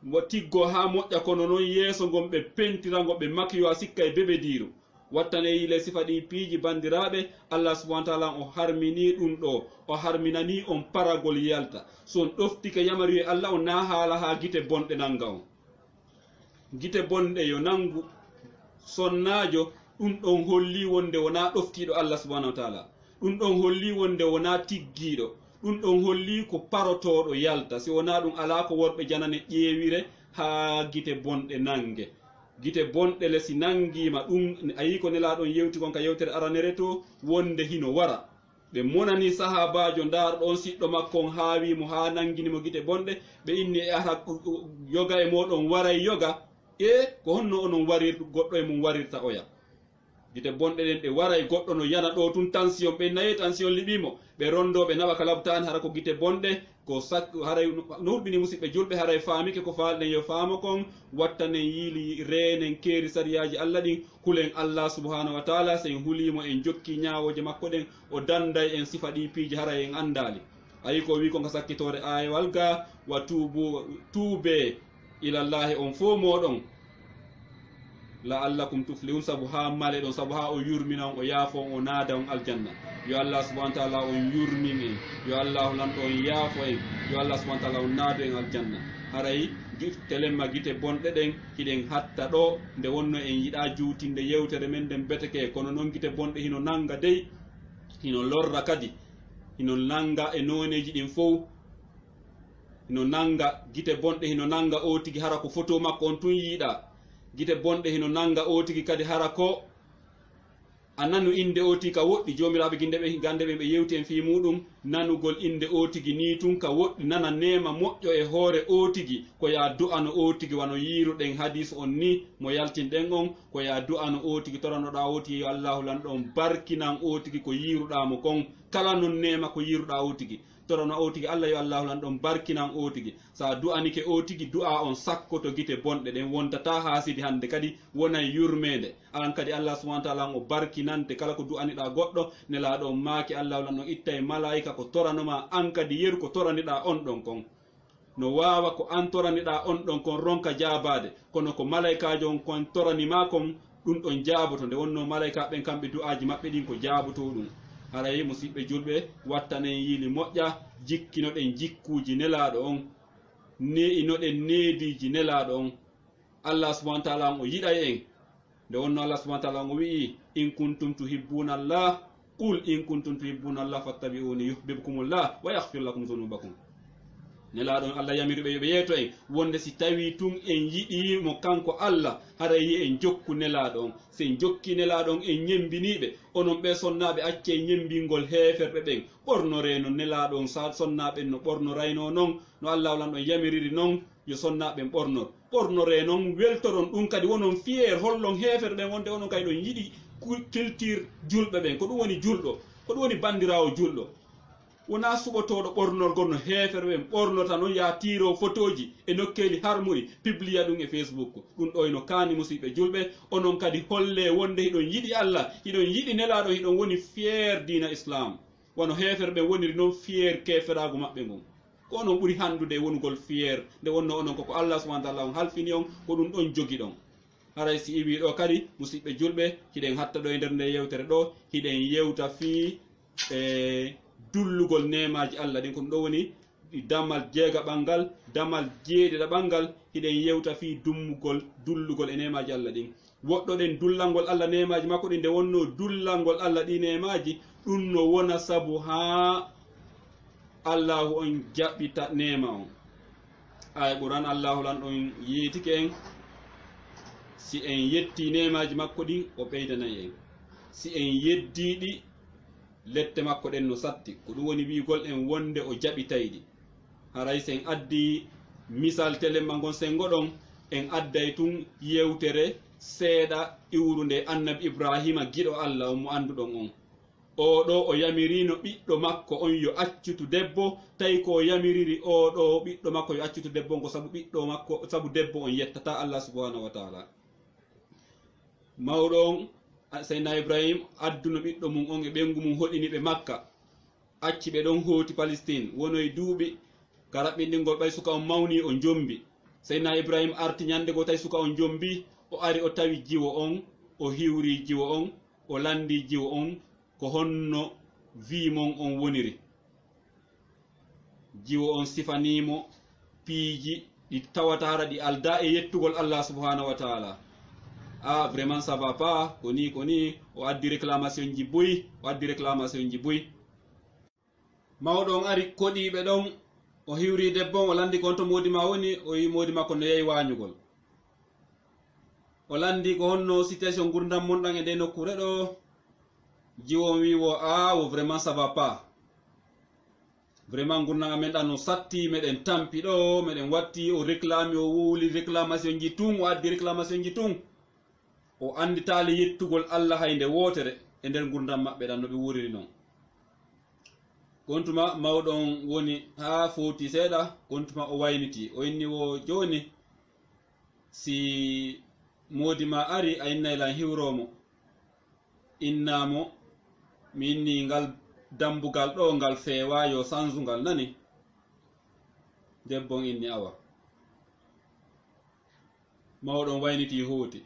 mo tiggo ha moƴƴa, kono noon yeeso ngon ɓe pentirago ɓe makiyo a sikka e beɓe diru. Wattane yile sifa ɗi piiji bandiraɓe Allah subhanahu wa ta'ala o harmini ɗum ɗo, o harminani on paragol yalta. So on ɗoftike yamari Allah on na haala ha gite bonɗe nanga on. Gite bonɗe yo nangu sonnajo ɗum ɗon holli wonde wona ɗoftiɗo Allah subhanahu wa ta'ala. Ɗum ɗon holli wonde wona tiggiɗo. Ɗum ɗon holli ko parotoɗo yalta. Si wona ɗum ala ko worɓe janane ƴeewire ha gite bonɗe nange. Gite bonɗe le si nangima ɗum ayi ko nelaɗon yewti kon ka yewtere aranere to wonde hino wara. Ɓe monani sahabajo ndarɗo on siɗɗo makko on haawimo ha nanginimo gite bonɗe, ɓe inni e ata yoga e moɗon waray yoga ko honno onon warir goɗɗo e mum warirta oya. Gite bonɗe ɗen ɗe waray goɗɗo no yana ɗo tun tension, ɓe nayi tension liɓimo ɓe rondo ɓe naɓa ka labtani hara ko gite bonɗe ko haray no huɓɓini musidɓe julɓe haray faamike ko faalɗen yo faamo kon wattanen yiili reenen keeri sariyaji Allah ɗin hulen Allah subhanahu wa ta'ala sen hulimo en jokki ñawoje makko ɗen o danday en sifa ɗi piiji haray en andali. Ayi ko wi ko ka sakkitore ayewal ga wa tuube ilallahi on fo moɗon la'allakum tuflihun, sabu ha male ɗon, sabu ha o yurmina on o yaafo on o naada on aljanna. Yo Allah subhanahu wa ta'ala on yurmin en, yo Allah lanɗo on yaafo en, yo Allah subhanahu wa ta'ala on naado en aljanna. Haray telemma gite bonɗe ɗen hiɗen hatta ɗo nde wonno en yiɗa juutinde yewtere men nden beteke, kono noon gite bonɗe hino nanga dey, hino lorra kadi, hino nanga e noneji ɗin fof, hino nanga gite bonɗe hino nanga o tigi hara ko photo makko on tun yiiɗa. Gite bonɗe hino nanga o tigi kadi hara ko a nanu inde o tigi ka woɗɗi. Jomiraɓe gande ɓe ɓe yewti en fi muɗum nanugol inde o tigi ni tun ka woɗɗi, nana nema moƴƴo e hoore o tigi ko ya du'ano o tigi wano yiruɗen hadis on ni mo yaltinɗen on ko ya du'ano o tigi toranoɗa o tigi yo Allahu lanɗo on barkinan o tigi ko yiruɗamo kon, kala non nema ko yiruɗa o tigi torano o tigi Allah yo Allahu lan ɗon barkinan o tigi. Sa du'anike o tigi du'a on sakkoto gite bonɗe ɗen wontata hasidi hande kadi wonay yurmede. Alan kadi Allah subhanahu wa ta'ala o barkinante kala ko du'aniɗa goɗɗo nelaɗo on maaki Allah lan ɗon itta e malaika ko toranoma an kadi yeru ko toraniɗa on ɗon kon. No wawa ko an toraniɗa on ɗon kon ronka jabade, kono ko malaikajo on kon toranima kon ɗum ɗon jaboto, nde wonno malaika ɓen kamɓe du'aji maɓɓe ɗin ko jaboto ɗum. Haray musidɓe julɓe wattanen yiili moƴƴa jikkinoɗen jikkuji nelaɗo on, inoɗen neediji nelaɗo on. Allah subhanahu wa ta'ala o yiɗay en, nde wonno Allah subhanahu wa ta'ala o wi'i in kuntum tuhibbuna Allah qul in kuntum tuhibbuna Allah fattabi'uni yuhibbukumullah wa yaghfir lakum dhunubakum. Nelaɗon Allah yamiriɓe yoɓe yeeto en wonde si tawi tun en yiɗimo kanko Allah haray yi en jokku nelaɗo on. Sen jokki nelaɗo on en ñembiniɓe, onon ɓe sonnaɓe acce ñembingol heeferɓe ɓen ɓornore no nelaɗo on sonnaɓen no ɓornorayno noon no Allah lan ɗon yamiriri noon yo sonnaɓen ɓornore noon weltoron ɗum kadi wonon fier hollon heeferɓe ɓen wonde onon kadi ɗon yiɗi culture julɓe ɓen ko ɗum woni julɗo ko ɗum woni bandirawo julɗo wona suɓotoɗo ɓornorgol no heefere ɓen ɓornota noon ya tiro photoji e nokkeli harmuri publia ɗum e Facebook ɗum ɗo eno kaani musidɓe julɓe onon kadi holle wonde hiɗon yiɗi Allah hiɗon yiɗi nelaɗo hiɗon woni fier dina islam wono heefere ɓen woniri noon fier keferago maɓɓe ngon ko onon ɓuri handude wonugol fier nde wonno onon koko Allah subhanahu wa ta'ala on halfini on ko ɗum ɗon jogi ɗon haray si iwi ɗo kadi musidɓe julɓe hiɗen hatta ɗo e nder nde yewtere ɗo hiɗen yewta fii dullugol nemaji Allah ɗin kono ɗo woni dammal jeegaɓal ngal dammal jeeɗiɗaɓal ngal hiɗen yewta fii dullugol e nemaji Allah ɗin woɗɗo ɗen dullalngol Allah nemaji makko ɗin nde wonno dullalngol Allah ɗi nemaji ɗum no wona sabu ha Allahu on jaɓɓita nema on aya ɓuran Allahu lan ɗon yeetike en si en yetti nemaji makko ɗin o ɓeydanayi en si en yeddiɗi lette makko ɗen no satti ko ɗum woni wigol en wonde o jaɓitayɗi haray sen addi misal telemma gon sengo ɗon en adday tun yewtere seeɗa iwru nde annabi Ibrahima giɗo Allah on mo anduɗon on oɗo o yamirino ɓiɗɗo makko on yo accutu debbo tawi ko yamiriri oɗo ɓiɗɗo makko yo accutu debbo ngo sabu ɓiɗɗo makko sabu debbo on yettata Allah subhanahu wa ta'ala mawɗo on Seydina Ibrahim adduno ɓiɗɗo mum on e ɓengu mum hoɗini ɓe Makka acci ɓe ɗon hooti Palestine wonoye duuɓi ka raɓɓinɗingol ɓay suka on mawni o jombi Seydina Ibrahim arti ñande go tawi suka on jombi o ari o tawi jiwo on o hiwri jiwo on o landi jiwo on ko honno wimon on woniri jiwo on sifanimo piiji ɗi tawata hara ɗi alda e yettugol Allah subhanahu wa ta'ala vraiment ça va pas koni o addi réclamation ji boyi mawɗo on ari koɗiɓe ɗon o hiwri debbo o landi ko on to modi ma woni o wi modi makko no yehi wañugol o landi ko honno situation gurdam mon ɗan e nde nokkure ɗo jiwo on wi wo vraiment ça va pas vraiment gurdam amen ɗan no satti meɗen tampi ɗo meɗen watti o réclame o wuuli réclamation ji tun o addi réclamation ji tun o anditali yettugol Allah haynde wotere e nder gurdam maɓɓe ɗan no ɓe wuriri noon gontuma mawɗon woni ha foti seeɗa gontuma o wayniti o inni wo joni si modi ma ari a innay lan hiwromo innamo mi inni ngal dambugal ɗo ngal feewa yo sanzugal nani debbon inni awa mawɗon wayniti hooti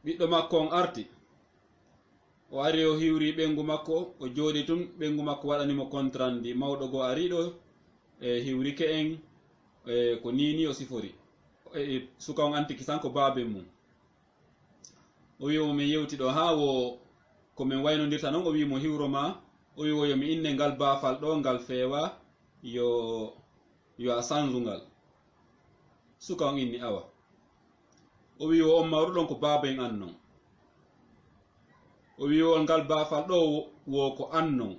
ɓiɗɗo makko on arti o ari o hiwri ɓengu makko o jooɗi tun ɓengu makko waɗanimo contrandi mawɗo go ariɗo e hiwrike en ko nini o sifori suka on antiki sanko baaben mum o wi mo min yewti ɗo ha wo komin waynodirta noon o wi mo hiwro ma o wi wo yomi inne ngal baafal ɗo ngal feewa yo a sanzu ngal suka on inni awa o wi o on mawruɗon ko baaben an non o wi o ngal baafal ɗo wo ko an non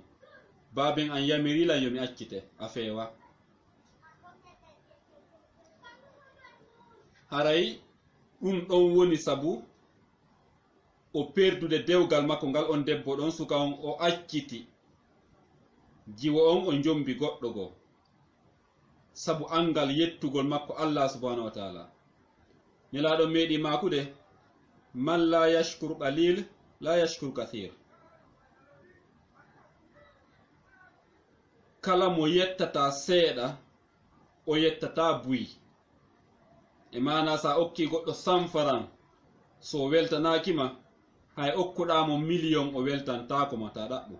baaben an yamirilan yomi accite a feewa haray ɗum ɗon woni sabu o perdude dewgal makko ngal on debbo ɗon suka on o acciti jiwo on o jombi goɗɗo goo sabu angal yettugol makko Allah subhanahu wa ta'ala nelaɗo meeɗi makude man la yashkur qalil la yashkur kathir kala mo yettata seeɗa o yettata buyi e mana sa okki goɗɗo sanfaran so weltanakima hay okkuɗamo million o weltantako ma ta ɗaɓɓo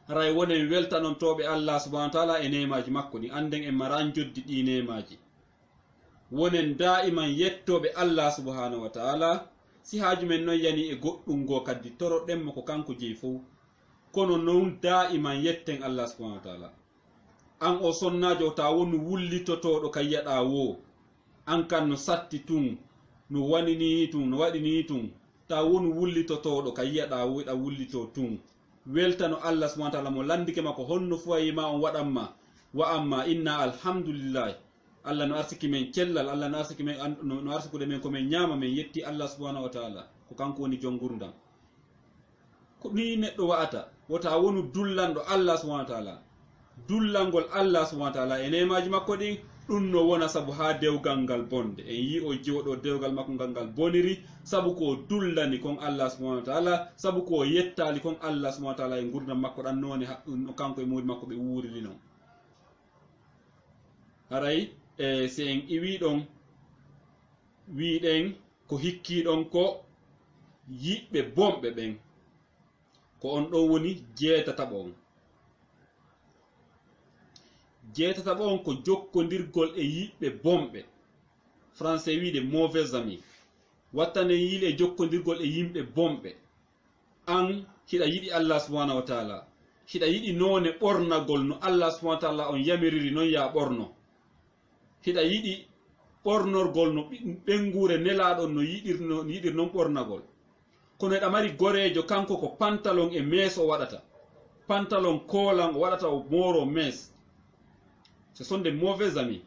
haray wonen weltanontoɓe Allah subhanahu wa ta'ala e nemaji makko ɗi anden en maran joddi ɗi nemaji wonen da'iman yettoɓe Allah subhanahu wa ta'ala si haaju men noon yani e goɗɗum go kaddi toroɗenmo ko kanko jeyi fof kono noon da'iman yetten Allah subhanahu wa ta'ala an o sonnajo ta wonu wullitotoɗo ka yiyaɗa wo an kan no satti tun no wanini tun no waɗini tun ta wonu wullitotoɗo ka yiyaɗa wo ɗa wullito tun weltano Allah subhanahu wa ta'ala mo landike ma ko honno fu wayima on waɗanma wa amma inna alhamdulillah Allah no arsiki men cellal, Allah no arsiki men no arsikude men ko men ñaama men yetti Allah subhanahu wa ta'ala ko kanko woni jon gurdam. Ko ni neɗɗo wa'ata wota wonu dullanɗo Allah subhanahu wa ta'ala, dullangol Allah subhanahu wa ta'ala e nemaji makko ɗin ɗum no wona sabu ha dewgal ngal bonde en yi o joɗo dewgal makko ngal boniri sabu ko dullani kon Allah subhanahu wa ta'ala, sabu ko yettali kon Allah subhanahu wa ta'ala e gurdam makko ɗan noni no kanko e modi makko ɓe wuriri non. Haray se en iwi ɗon wiɗen ko hikkiɗon ko yiɓɓe bomɓe ɓen ko on ɗo woni jeetataɓo on. Jeetataɓo on ko jokkodirgol e yiɓɓe bomɓe, français wiide mauvais amis. Wattane yiile e jokkodirgol e yimɓe bomɓe, an hiɗa yiɗi Allah subhanahu wa ta'ala, hiɗa yiɗi none ɓornagol no Allah subhanahu wa ta'ala on yamiriri non ya ɓorno, hiɗa yiɗi ɓornorgol no ɓengure nelaɗon no yiɗir non ɓornagol. Kono eɗa mari gorejo kanko ko pantalon e mees o waɗata, pantalon kolan o waɗata o moro mees. Ce sont des mauvais amis.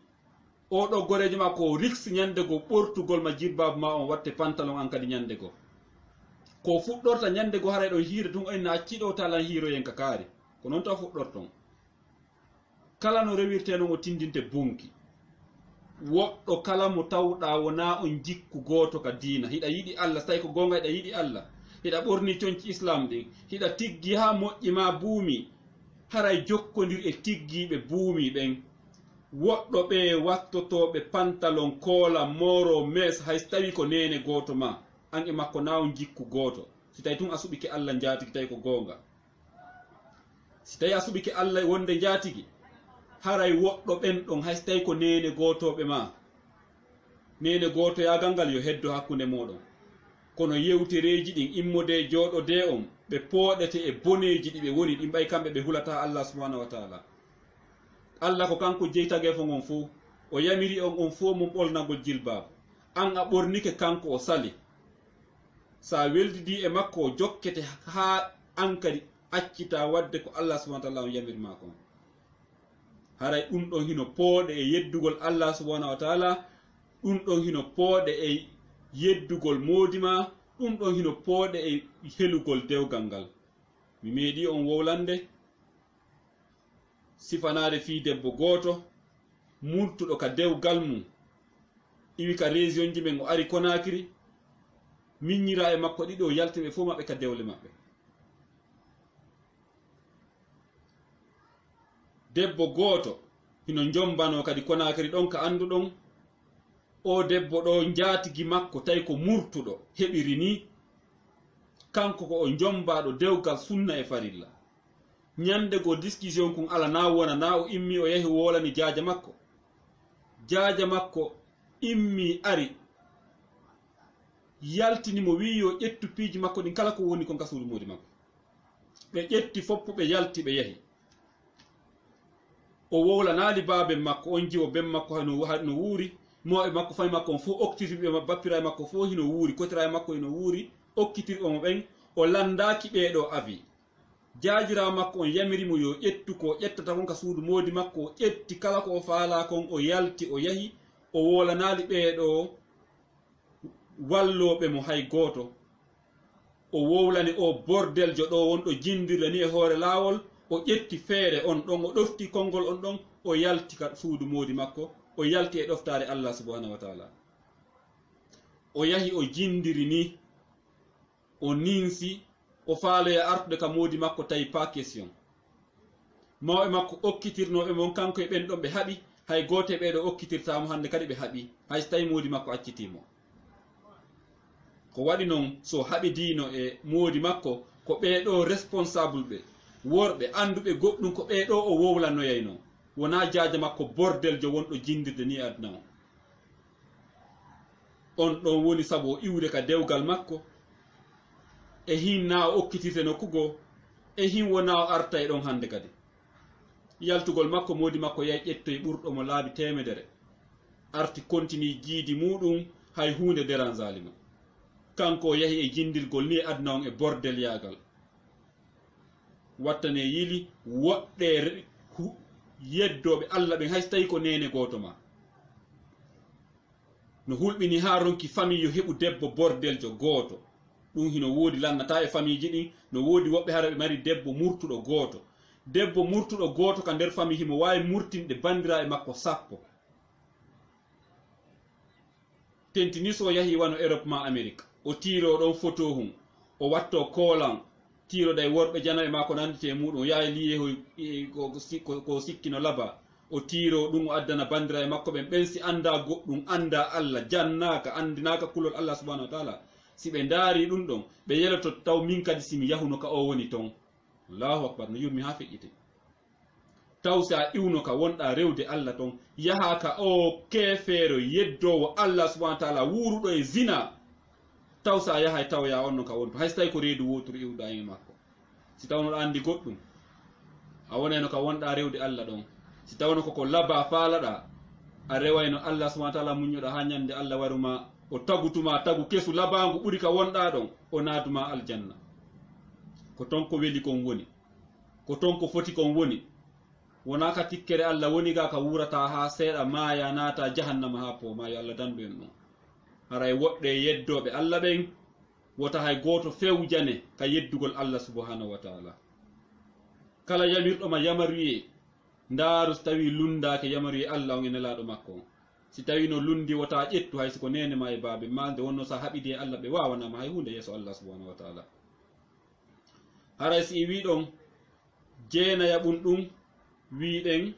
Oɗo gorejo ma ko riks ñandego ɓortugol ma jilbabu ma on watte pantalon an kadi ñandego. Ko fuɗɗorta ñandego haray ɗon hiire tun en acciɗo talan hiiroyen ka kaari. Ko noon taw fuɗɗorton. Kala no rewirte non o tindinte bunki. Woɗɗo kala mo tawɗa wona on jikku goto ka diina, hiɗa yiɗi Allah, so tawi ko gonga hiɗa yiɗi Allah, hiɗa ɓorni conci islam ɗin, hiɗa tiggi ha moƴƴi ma buumi, haray jokkodir e tiggiɓe buumi ɓen. Woɗɗo ɓe wattotoɓe pantalon koola moro mes hay so tawi ko nene goto ma, an e makko na on jikku goto, si tawi tun a suɓike Allah jatigi tawi ko gonga. Si tawi a suɓike Allah wonde jatigi, haray woɗɗo ɓen ɗon hay so tawi ko nene gotoɓe ma, nene goto yagal ngal yo heddo hakkunde moɗon. Kono yewtereji ɗin immode joɗode on ɓe pooɗete e boneji ɗi ɓe woni ɗin ɓay kamɓe ɓe hulata Allah subhanahu wa ta'ala. Allah ko kanko jeytage fo ngon fo o yamiri on fo mum ɓolnagol jilbabu, an a ɓornike kanko o sali, sa weldidi e makko o jokkete ha an kadi accita wadde ko Allah subhanahu wa ta'ala on yamiri ma kon. Haray ɗum ɗon hino pooɗe e yeddugol Allah subhanahu wa ta'ala, ɗum ɗon hino pooɗe e yeddugol modima, ɗum ɗon hino pooɗe e helugol dewgal ngal. Mi meeɗi on wowlande sifanade fi debbo goto murtuɗo ka dewgal mum, iwi ka région ji men o ari Conakry, miññira e makko ɗiɗo yaltiɓe fof maɓɓe ka dewle maɓɓe. Debbo goto hino jombano kadi Conakry ɗon ka anduɗon, o debbo ɗo jatigi makko tawi ko murtuɗo heɓiri ni, kanko ko o jombaɗo dewgal sunna e farilla. Ñande go discussion kun ala na wona na o immi o yahi wolani jaaja makko, jaaja makko immi ari yaltinimo wi yo ƴettu piiji makko ɗin kala ko woni kon kasuudu modi makko. Ɓe ƴetti foppu ɓe yalti ɓe yahi. O wowlanali baabe makko, on jiwo ben makko no wuuri, moɓe makko fami makko on fof okkitiriɓe bappira e makko fof hino wuuri, kotira e makko hino wuuri, okkitirɓemo ɓen, o landaki ɓeɗo avi. Jaajira makko on yamirimo yo ƴettu ko ƴettata kon ka suudu modi makko, o ƴetti kala ko o faala kon o yalti o yahi, o wolanali ɓeɗo walloɓe mo hay goto. O wowlani o bordeljo ɗo wonɗo jindirde ni e hoore laawol, o ƴetti feere on ɗon, o ɗofti konngol on ɗon, o yalti ka suudu modi makko, o yalti e ɗoftare Allah subhanahu wa ta'ala. O yahi o jindiri ni, o ninsi, o faaloya artude ka modi makko tawi pas question. Mawɓe makko okkitirnoɓe mon kanko e ɓen ɗon ɓe haɓi, hay goto e ɓeɗo okkitirtamo hande kadi ɓe haɓi, hay so tawi modi makko accitimo. Ko waɗi noon so haɓidino e modi makko ko ɓeɗo responsable ɓe worɓe anduɓe goɗɗum ko ɓeɗo o wowlanoyayno, wona jaaja makko bordeljo wonɗo jindirde ni aduna o. On ɗon woni sabu o iwde ka dewgal makko, e hin na o okkitirte nokkugo, e hin wona o arta e ɗon hande kadi. Yaltugol makko modi makko yahi ƴettoye ɓurɗo mo laabi temedere, arti continue jiidi muɗum hay hunde dérangealima. Kanko yahi e jindirgol ni aduna on e bordel yagal. Wattane yili woɗɗe yeddoɓe Allah ɓen hay so tawi ko nene goto ma. no hulɓini ha ronki famille yo heɓu debbo bordeljo gooto ɗum hino woodi lannata e famille ji ɗin no woodi woɓɓe hara ɓe mari debbo murtuɗo gooto debbo murtuɗo gooto ka nder famille himo wawi murtinde bandiraɓe makko 10 tentini so yahi wano Europe ma Amérique o tiiro ɗon photo hum o watto koolan tiiroɗa e worɓe janaɓe ma ko nandite muɗum o yaha liye ko sikkino laba o tiiro ɗum o addana bandiraɓe makko ɓen si anda goɗɗum anda Allah jannaka andinaka kulol Allah subhanahu wa taala si ɓe ndaari ɗum ɗon ɓe yeloto taw min kadi simi yahuno ka o woni ton Allahu akbar no yurmi ha feƴƴite taw sa iwno ka wonɗa rewde Allah ton yaha ka o kefeero yeddowo Allah subhanahu wa taala wuruɗo e zina taw sa yaha taw ya onno ka wonto hay so tawi ko reedu woturu iwɗa e makko si tawno ɗa andi goɗɗum a wonayno ka wonɗa rewde Allah ɗon si tawno koko laba faalaɗa a rewayno Allah subhanahu wa taala muñoɗa ha ñande Allah waruma o tagutuma tagu kesu labangu ɓuri ka wonɗa ɗon o naaduma aljanna ko ton ko weli kon woni ko ton ko foti kon woni wona ka tikkere Allah woni ga ka wurata ha seeɗa maaya naata jahannama ha po maayo Allah dandu en ɗum haray woɗɗe yeddoɓe Allah ɓen wota hay goto fewjane ka yeddugol Allah subhanahu wa taala kala yamirɗoma yamaruye ndaaru so tawi lundake yamaruye Allah on e nelaɗo makko on si tawi no lundi wota ƴettu hay siko nene ma e baabe ma nde wonno sa haɓidi e Allah ɓe wawanama hay hunde yeeso Allah subhanahu wa taala haray si wiɗon jeenaya ɓum ɗum wiɗen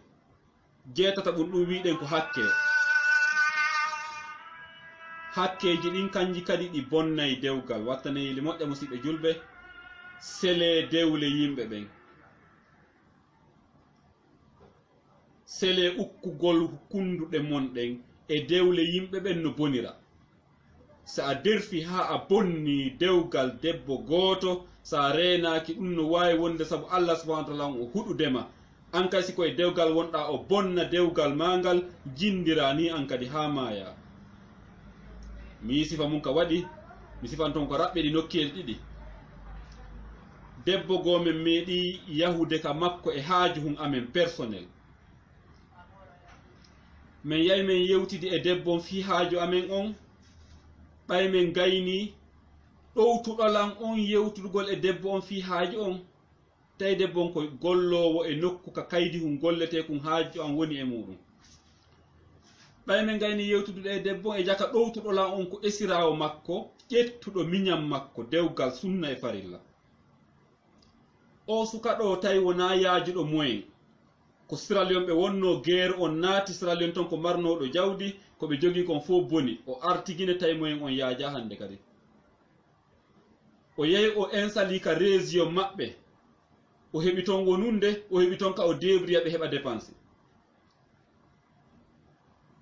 jeetata ɓum ɗum wiɗen ko hakkeji ɗin kanji kadi ɗi bonnayi dewgal wattaneyili moƴƴa musidɓe julɓe sele dewle yimɓe ɓen sele ukkugol kunduɗe monɗen e dewle yimɓe ɓen no bonira sa a derfi ha a bonni dewgal debbo gooto sa renaki ɗum no wawi wonde saabu Allah subhanahu wa taala o huɗudema an kadi si koye dewgal wonɗa o bonna dewgal mangal jindira ni an kadi ha maya mi sifa mum ka waɗi mi sifan ton ko raɓɓe ɗi nokkeli ɗiɗi debbo gomen meeɗi yahude ka makko e haaju hum amen personnel min yahi min yewtidi e debbon fi haaju amen on ɓay min gayni ɗowtuɗolan on yewtudugol e debbo on fi haaju on tawi debbo on ko gollowo e nokku ka kaydi hum gollete kum haaju an woni e muɗum ɓay min gayni yewtuduɗe e debbo e jaka ɗowtuɗolan on ko esirawo makko ƴettuɗo miñam makko dewgal sunna e farilla o suka ɗo tawi wona yaajuɗo moyen ko Sierra Leone ɓe wonno guerre on naati Sierra Leone ton ko marnoɗo jawdi koɓe jogui kon fof boni o artigine tawi moyen on yaaja hande kadi o yehi o installe ka région maɓɓe o heɓi ton wonunde o heɓi ton ka o débria ɓe heɓa dépense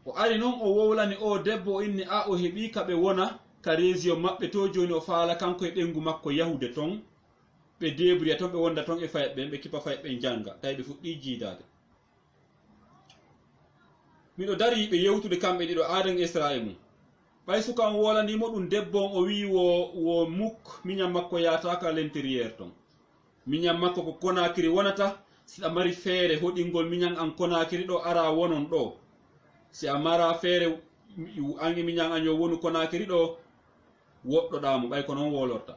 o ari noon o wowlani o debbo o inni a o heɓi kaɓe wona ka région maɓɓe to joni o faala kanko e ɓengu makko yahude ton ɓe débria ton ɓe wonda ton e fayet ɓen ɓe kipa fayet ɓen janga tawi ɓe fuɗɗi jiidade miɗo dari ɓe yewtude kamɓe ɗiɗo aden Israel mum ɓay suka on wolanimo ɗum debbo on o wi wo muk miñam makko yataka à l'intérieur ton miñam makko ko Conakry wonata si a mari feere hoɗingol miñam an Conakry ɗo ara wonon ɗo si a mara feere an e miñam an yo wonu Conakry ɗo woɗɗoɗamo ɓay ko noon wolorta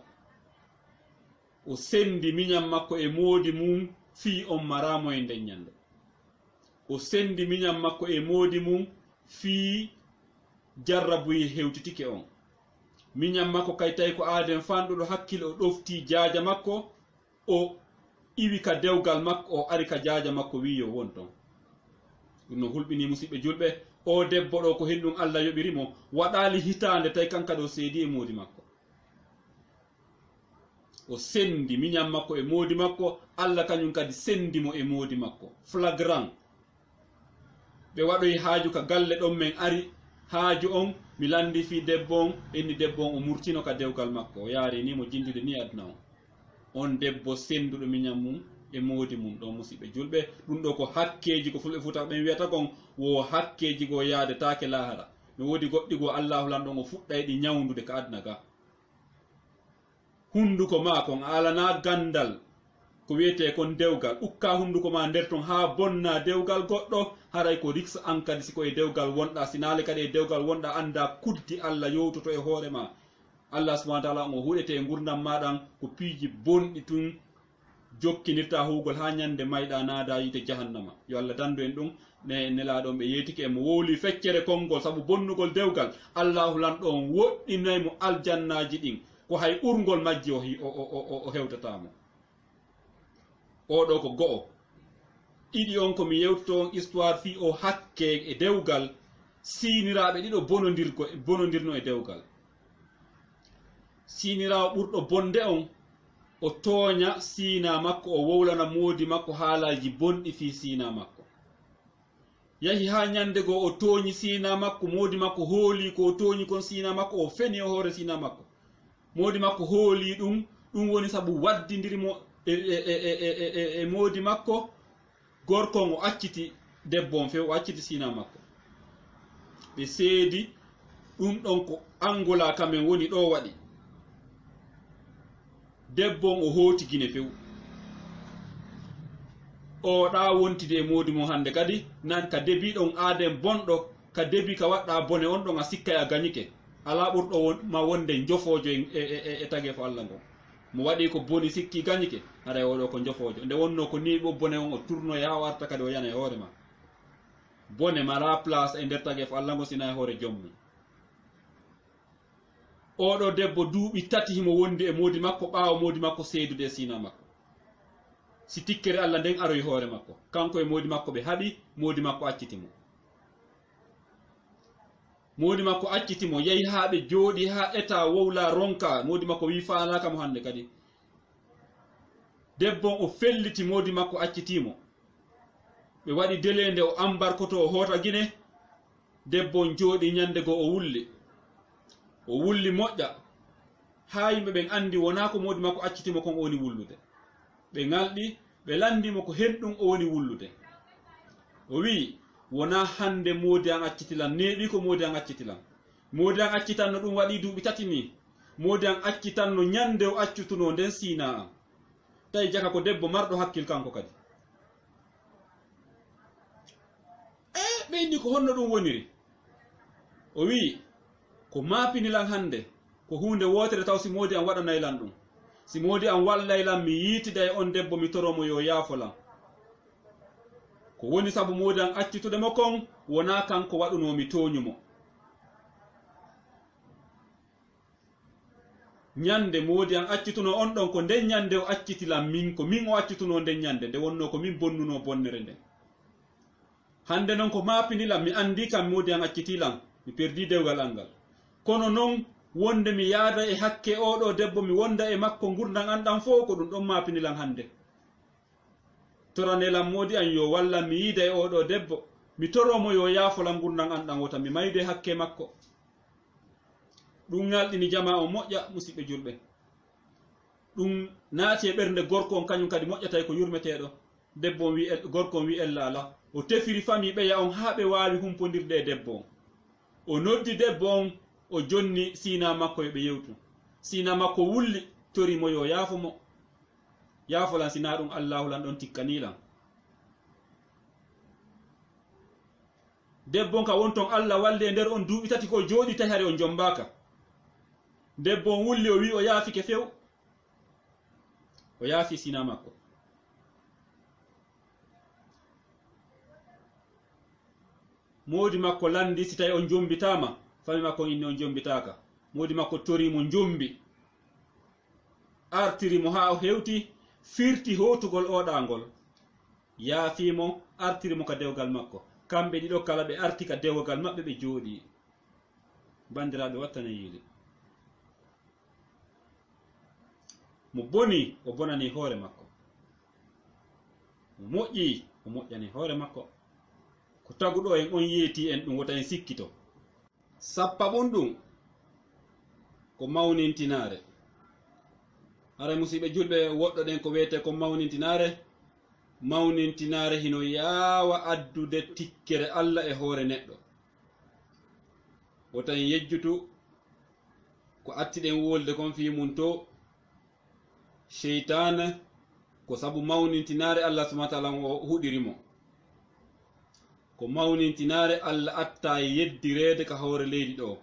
o sendi miñam makko e moodi mum fi on maramo e nden ñande o sendi miñam makko e moodi mum fi jarrabuyi hewtitike on miñam makko kay tawi ko aaden fanɗuɗo hakkille o ɗofti jaaja makko o iwi ka dewgal makko o ari ka jaaja makko wiyo won ton ɗum no hulɓini musidɓe julɓe o debbo ɗo ko henɗum Allah yoɓirimo waɗali hitande tawi kanka ɗo seedi e moodi makko o sendi miñam makko e moodi makko Allah kañum kadi sendimo e moodi makko flagrant ɓe waɗoyi haaju ka galle ɗon men ari haaju on mi landi fi debbo on enni debbo on o murtino ka dewgal makko o yaari ni mo jindide ni aduna on on debbo senduɗo miñam mum e moodi mum ɗon musidɓe julɓe ɗum ɗo ko hakkeji ko fulɓe futa ɓen wiyata kon wo hakkeji go yaade taake lahara mi woodi goɗɗi go Allahu lan ɗon o fuɗɗay ɗi ñawdude ka aduna ga hunduko ma kon alana gandal ko wiyete kon dewgal ukka hunduko ma nder ton ha bonna dewgal goɗɗo haray ko riks an kadi siko e dewgal wonɗa sinale kadi e dewgal wonɗa anda kuddi Allah yowtoto e hoore ma Allah subhanahu wa ta'ala o huɗete e gurdam maɗan ko piiji bonɗi tun jokkinirta huugol ha ñande mayɗa naada yide jahannama yo Allah dandu en ɗum ne nelaɗon ɓe yetiki emo wowli feccere konngol saabu bonnugol dewgal Allahu lanɗo on woɗɗinaymo aljannaji ɗin ko hay ɓurgol majji o hewtatamo oɗo ko go'o ɗiɗi on komi yewtoto on histoire fi o hakke e dewgal siniraɓe ɗiɗo bonodirno e dewgal sinirawo ɓurɗo bonde on o tooña sina makko o wowlana moodi makko haalaji bonɗi fi sina makko yahi ha ñande goo o tooñi sina makko moodi makko hooli ko o tooñi kon sina makko o feni o hoore sina makko moodi makko hooli ɗum woni saabu waddidirimo e moodi makko gorkon o acciti debbo on few o acciti sina makko ɓe seedi ɗum ɗon ko angola kamen woni ɗo waɗi debbo on o hooti gine few o ɗa wontide e moodi mo hande kadi nan ka debi ɗon aaden bonɗo ka debi ka waɗɗa bone on ɗon a sikkay a gañike ala ɓurɗo ma wonde jofojo e tage fo Allah ngo mo waɗi ko boni sikki gañike haɗa oɗo ko jofojo nde wonno ko ni ɓo bone on o tourno ya o arta kadi o yana e hoore ma bone mala place e nder tage fo Allah ngo sina e hoore jommum oɗo debbo duuɓi tati himo wondi e moodi makko ɓaawo moodi makko seedude e sina makko si tikkere Allah nden aroy hoore makko kanko e moodi makko ɓe haɗi moodi makko accitimo moodi makko accitimo yehi ha ɓe jooɗi ha état wowla ronka moodi makko wi faanaka mo hande kadi debbon o felliti moodi makko accitimo ɓe waɗi delende o ambarkoto o hoota guine debbon jooɗi ñande go o wulli moƴƴa ha yimɓe ɓen andi wona ko moodi makko accitimo kon o woni wullude ɓe ngalɗi ɓe landimo ko henɗum o woni wullude o wi wona hande moodi an accitilan neeɓi ko moodi an accitilan moodi an accitanno ɗum waɗi duuɓi tati ni moodi an accitanno ñande o accutuno nden sina an tawi jaka ko debbo marɗo hakkil kanko kadi ɓe indi ko honno ɗum woniri o wi ko mapinilan hande ko hunde wotere taw si moodi an waɗanaylan ɗum si moodi an wallaylan mi yiitida e on debbo mi toromo yo yaafolan ko woni sabu moodi an accitudemo kon wona kanko waɗunomi tooñumo ñande moodi an accituno on ɗon ko nden ñande o accitilan min ko min o accituno nden ñande nde wonno ko min bonnuno bonnere nden hande noon ko mapinilan mi andi kam moodi an accitilan mi perdi dewgal an ngal kono noon wonde mi yaada e hakke oɗo debbo mi wonda e makko gurdan an ɗan fof ko ɗum ɗon mapinilan hande toranelan moodi an yo walla mi yiida e oɗo debbo mi toromo yo yaafolan gurdan an ɗan wota mi mayde hakke makko ɗum ngalɗini jama o moƴƴa musidɓe julɓe ɗum naati e ɓernde gorko on kañum kadi moƴƴatay ko yurmeteɗo debbo on wi gorko on wi ella ala o tefiri fami ɓeya on ha ɓe wawi humpodirde e debbo on o noddi debbo on o jonni sina makko yoɓe yewtu sina makko wulli torimo yo yaafomo yaafolan sina ɗum Allahulan ɗon tikkanilan debbon ka wonton Allah walli e nder on duuɓi tati ko jooɗi tawi hare on jombaka debbo on wulli o wi o yaafike few o yaafi sina makko moodi makko landi si tawi on jombitama fami makko inni on jombitaka moodi makko torimo jombi artirimo ha o hewti firti hotugol oɗangol yaafimo artirimo ka dewgal makko kamɓe ɗiɗo kala ɓe arti ka dewgal maɓɓe ɓe jooɗi bandiraɓe wattane yiili mo boni o bonani hoore makko mo moƴƴi o moƴƴani hoore makko ko taguɗo en on yeeti en ɗum wota en sikkito sappaɓon ɗum ko mawnintinare hara musidɓe julɓe woɗɗo ɗen ko wiyete ko mawnintinare hino yaawa addude tikkere Allah e hoore neɗɗo wota en yejjutu ko attiɗen wolde kon fi mum to cheytane ko sabu mawnintinare Allah subhanahu wa ta'ala o huɗirimo ko mawnintinare Allah atta e yeddirede ka hawre leydi ɗo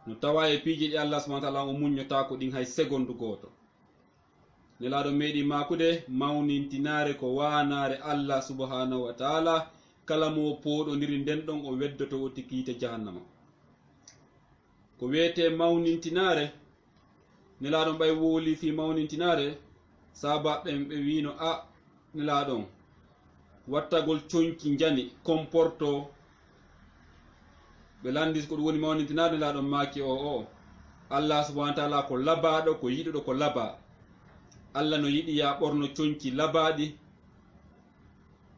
no tawa e piiji ɗi Allah subhanahu wa ta'ala o muññota ko ɗin hay seconde goto nelaɗo meɗi makude mawnintinare ko wanare Allah subhanahu wa ta'ala kala mo poɗodiri nden ɗon o weddoto o tikkiite jahannama ko wiyete mawnintinare nelaɗon ɓay woli fi mawnintinare sabaɓen ɓe wino a nelaɗon wattagol conki jani comporto ɓe landis ko ɗum woni mawnintinare nelaɗon maki o Allah subhanahu wa ta'ala ko labaɗo ko yiɗuɗo ko laba Allah no yiɗi ya ɓorno conki labaɗi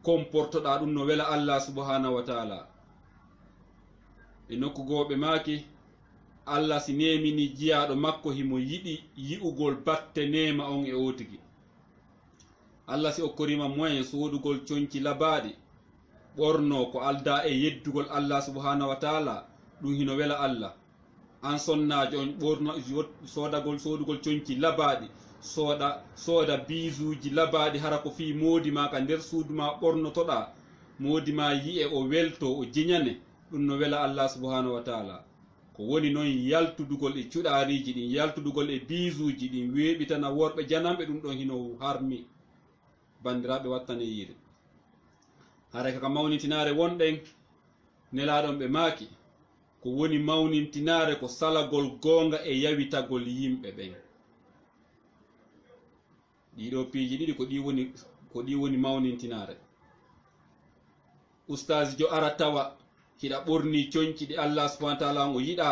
comportoɗa ɗum no wela Allah subhanahu wa ta'ala e nokkugoɓe maki Allah si nemini jiyaɗo makko himo yiɗi yi'ugol batte nema on e otigi Allah si okkorima moyen sodugol conki labaɗi ɓorno ko alda e yeddugol Allah subhanahu wa ta'ala ɗum hino wela Allah an sonnajo on ɓorno sodugol conki labaɗi soda bisuji labaɗi hara ko fi modi ma ka nder suudu ma ɓornotoɗa modi ma yi'e o welto o jiñane ɗum no wela Allah subhanahu wa ta'ala ko woni noon yaltudugol e cuɗariji ɗin yaltudugol e bisuji ɗin weɓitana worɓe janamɓe ɗum ɗon hino harmi bandiraɓe wattane yiide haray kaka mawnintinare wonɗen nelaɗon ɓe maaki ko woni mawnintinare ko salagol gonga e yawitagol yimɓe ɓen ɗiɗo piiji ɗiɗi ko ɗi woni mawnintinare ustazi jo ara tawa hiɗa ɓorni conki ɗi Allah subhanahu wa ta'ala o yiɗa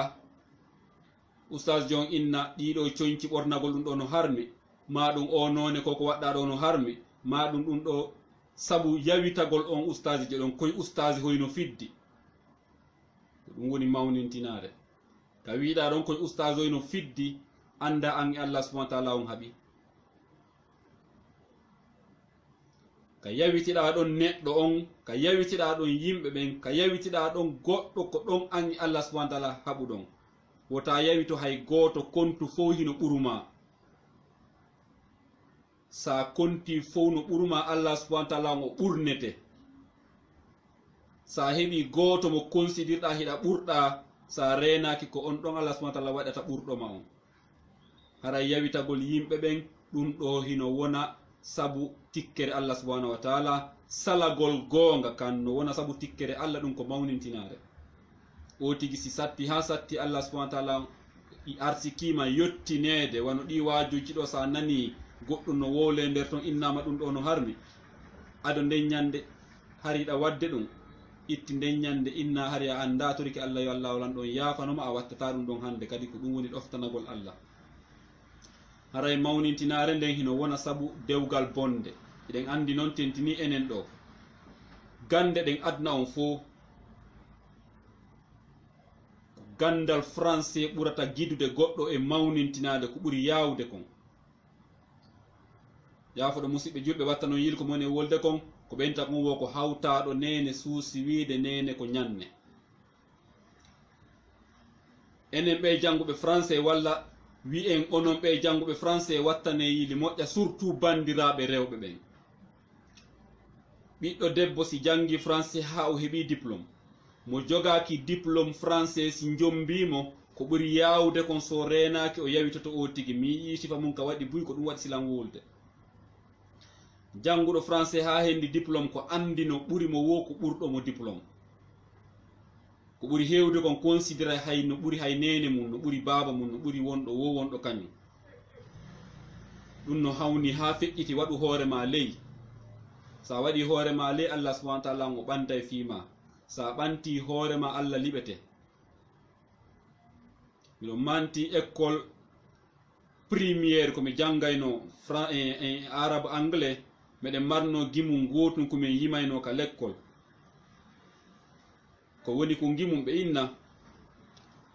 ustaz jon inna ɗiɗo conki ɓornagol ɗum ɗo no harmi ma ɗum o none koko waɗɗa ɗo no harmi ma ɗum ɗo sabu yawitagol on ustazi je ɗon koye ustazi hoyno fiddi ɗum woni mawnintinare ka wiɗa ɗon koye ustazi hoyno fiddi anda an e Allah subhanahu wa ta'ala on haɓi ka yawitiɗa ɗon neɗɗo on ka yawitiɗa ɗon yimɓe ɓen ka yawitiɗa ɗon goɗɗo ko ɗon an e Allah subhanahu wa ta'ala haɓu ɗon wota yawito hay goto kontu fof hino ɓuruma sa konti fof no ɓuruma Allah subhanahu wa ta'ala o ɓurnete sa heɓi goto mo considirɗa hiɗa ɓurɗa sa renaki ko on ɗon Allah subhanahu wa ta'ala waɗata ɓurɗoma on hara yawitagol yimɓe ɓen ɗum ɗo hino wona sabu tikkere Allah subhanahu wa ta'ala salagol gonga kan no wona sabu tikkere Allah ɗum ko mawnintinare o tigi si satti ha satti Allah subhanahu wa ta'ala arsikima yottinede wano ɗi wajuji ɗo sa nani goɗɗum no wole nder ton innama ɗum ɗo no harmi aɗo nden ñande hariɗa wadde ɗum itti nden ñande inna hari a anda toriki Allah yo Allah walan ɗon yafanoma a wattata ɗum ɗon hande kadi ko ɗum woni ɗoftanagol Allah haray mawnintinare nden hino wona sabu dewgal bonde eɗen andi noon tentini enen ɗo gande ɗen adna on fo gandal français ɓurata gidude goɗɗo e mawnintinade ko ɓuri yawde kon yafoɗo musidɓe julɓe watta noon yilko mon e wolde kon ko ɓenta kon wo ko hawtaɗo nene suusi wiide nene ko ñanne enen ɓe janguɓe français walla wi'en onon ɓe janguɓe français wattane yili moƴƴa surtout bandiraɓe rewɓe ɓen ɓiɗɗo debbo si jangi français ha o heeɓi diplôme mo jogaki diplôme français si jombimo ko ɓuri yawde kon so renaki o yawitoto o tigi mi yii sifa mum ka waɗi buy ko ɗum waɗi silan wolde janguɗo français ha hendi diplôme ko andino ɓuri mo wo ko ɓurɗomo diplôme ko ɓuri hewde kon considéré hay no ɓuri hay nene mum no ɓuri baba mum no ɓuri wonɗo wo wonɗo kañum ɗum no hawni ha feƴƴiti waɗu hoorema ley sa waɗi hoorema ley Allah subhanahu wa ta'ala o ɓanta e fiima sa ɓanti hoorema Allah liɓete miɗo manti école premiére komi janggayno arabe anglais meɗen marno gimum gotum komin yimayno ka l'école ko woni ko gimum ɓe inna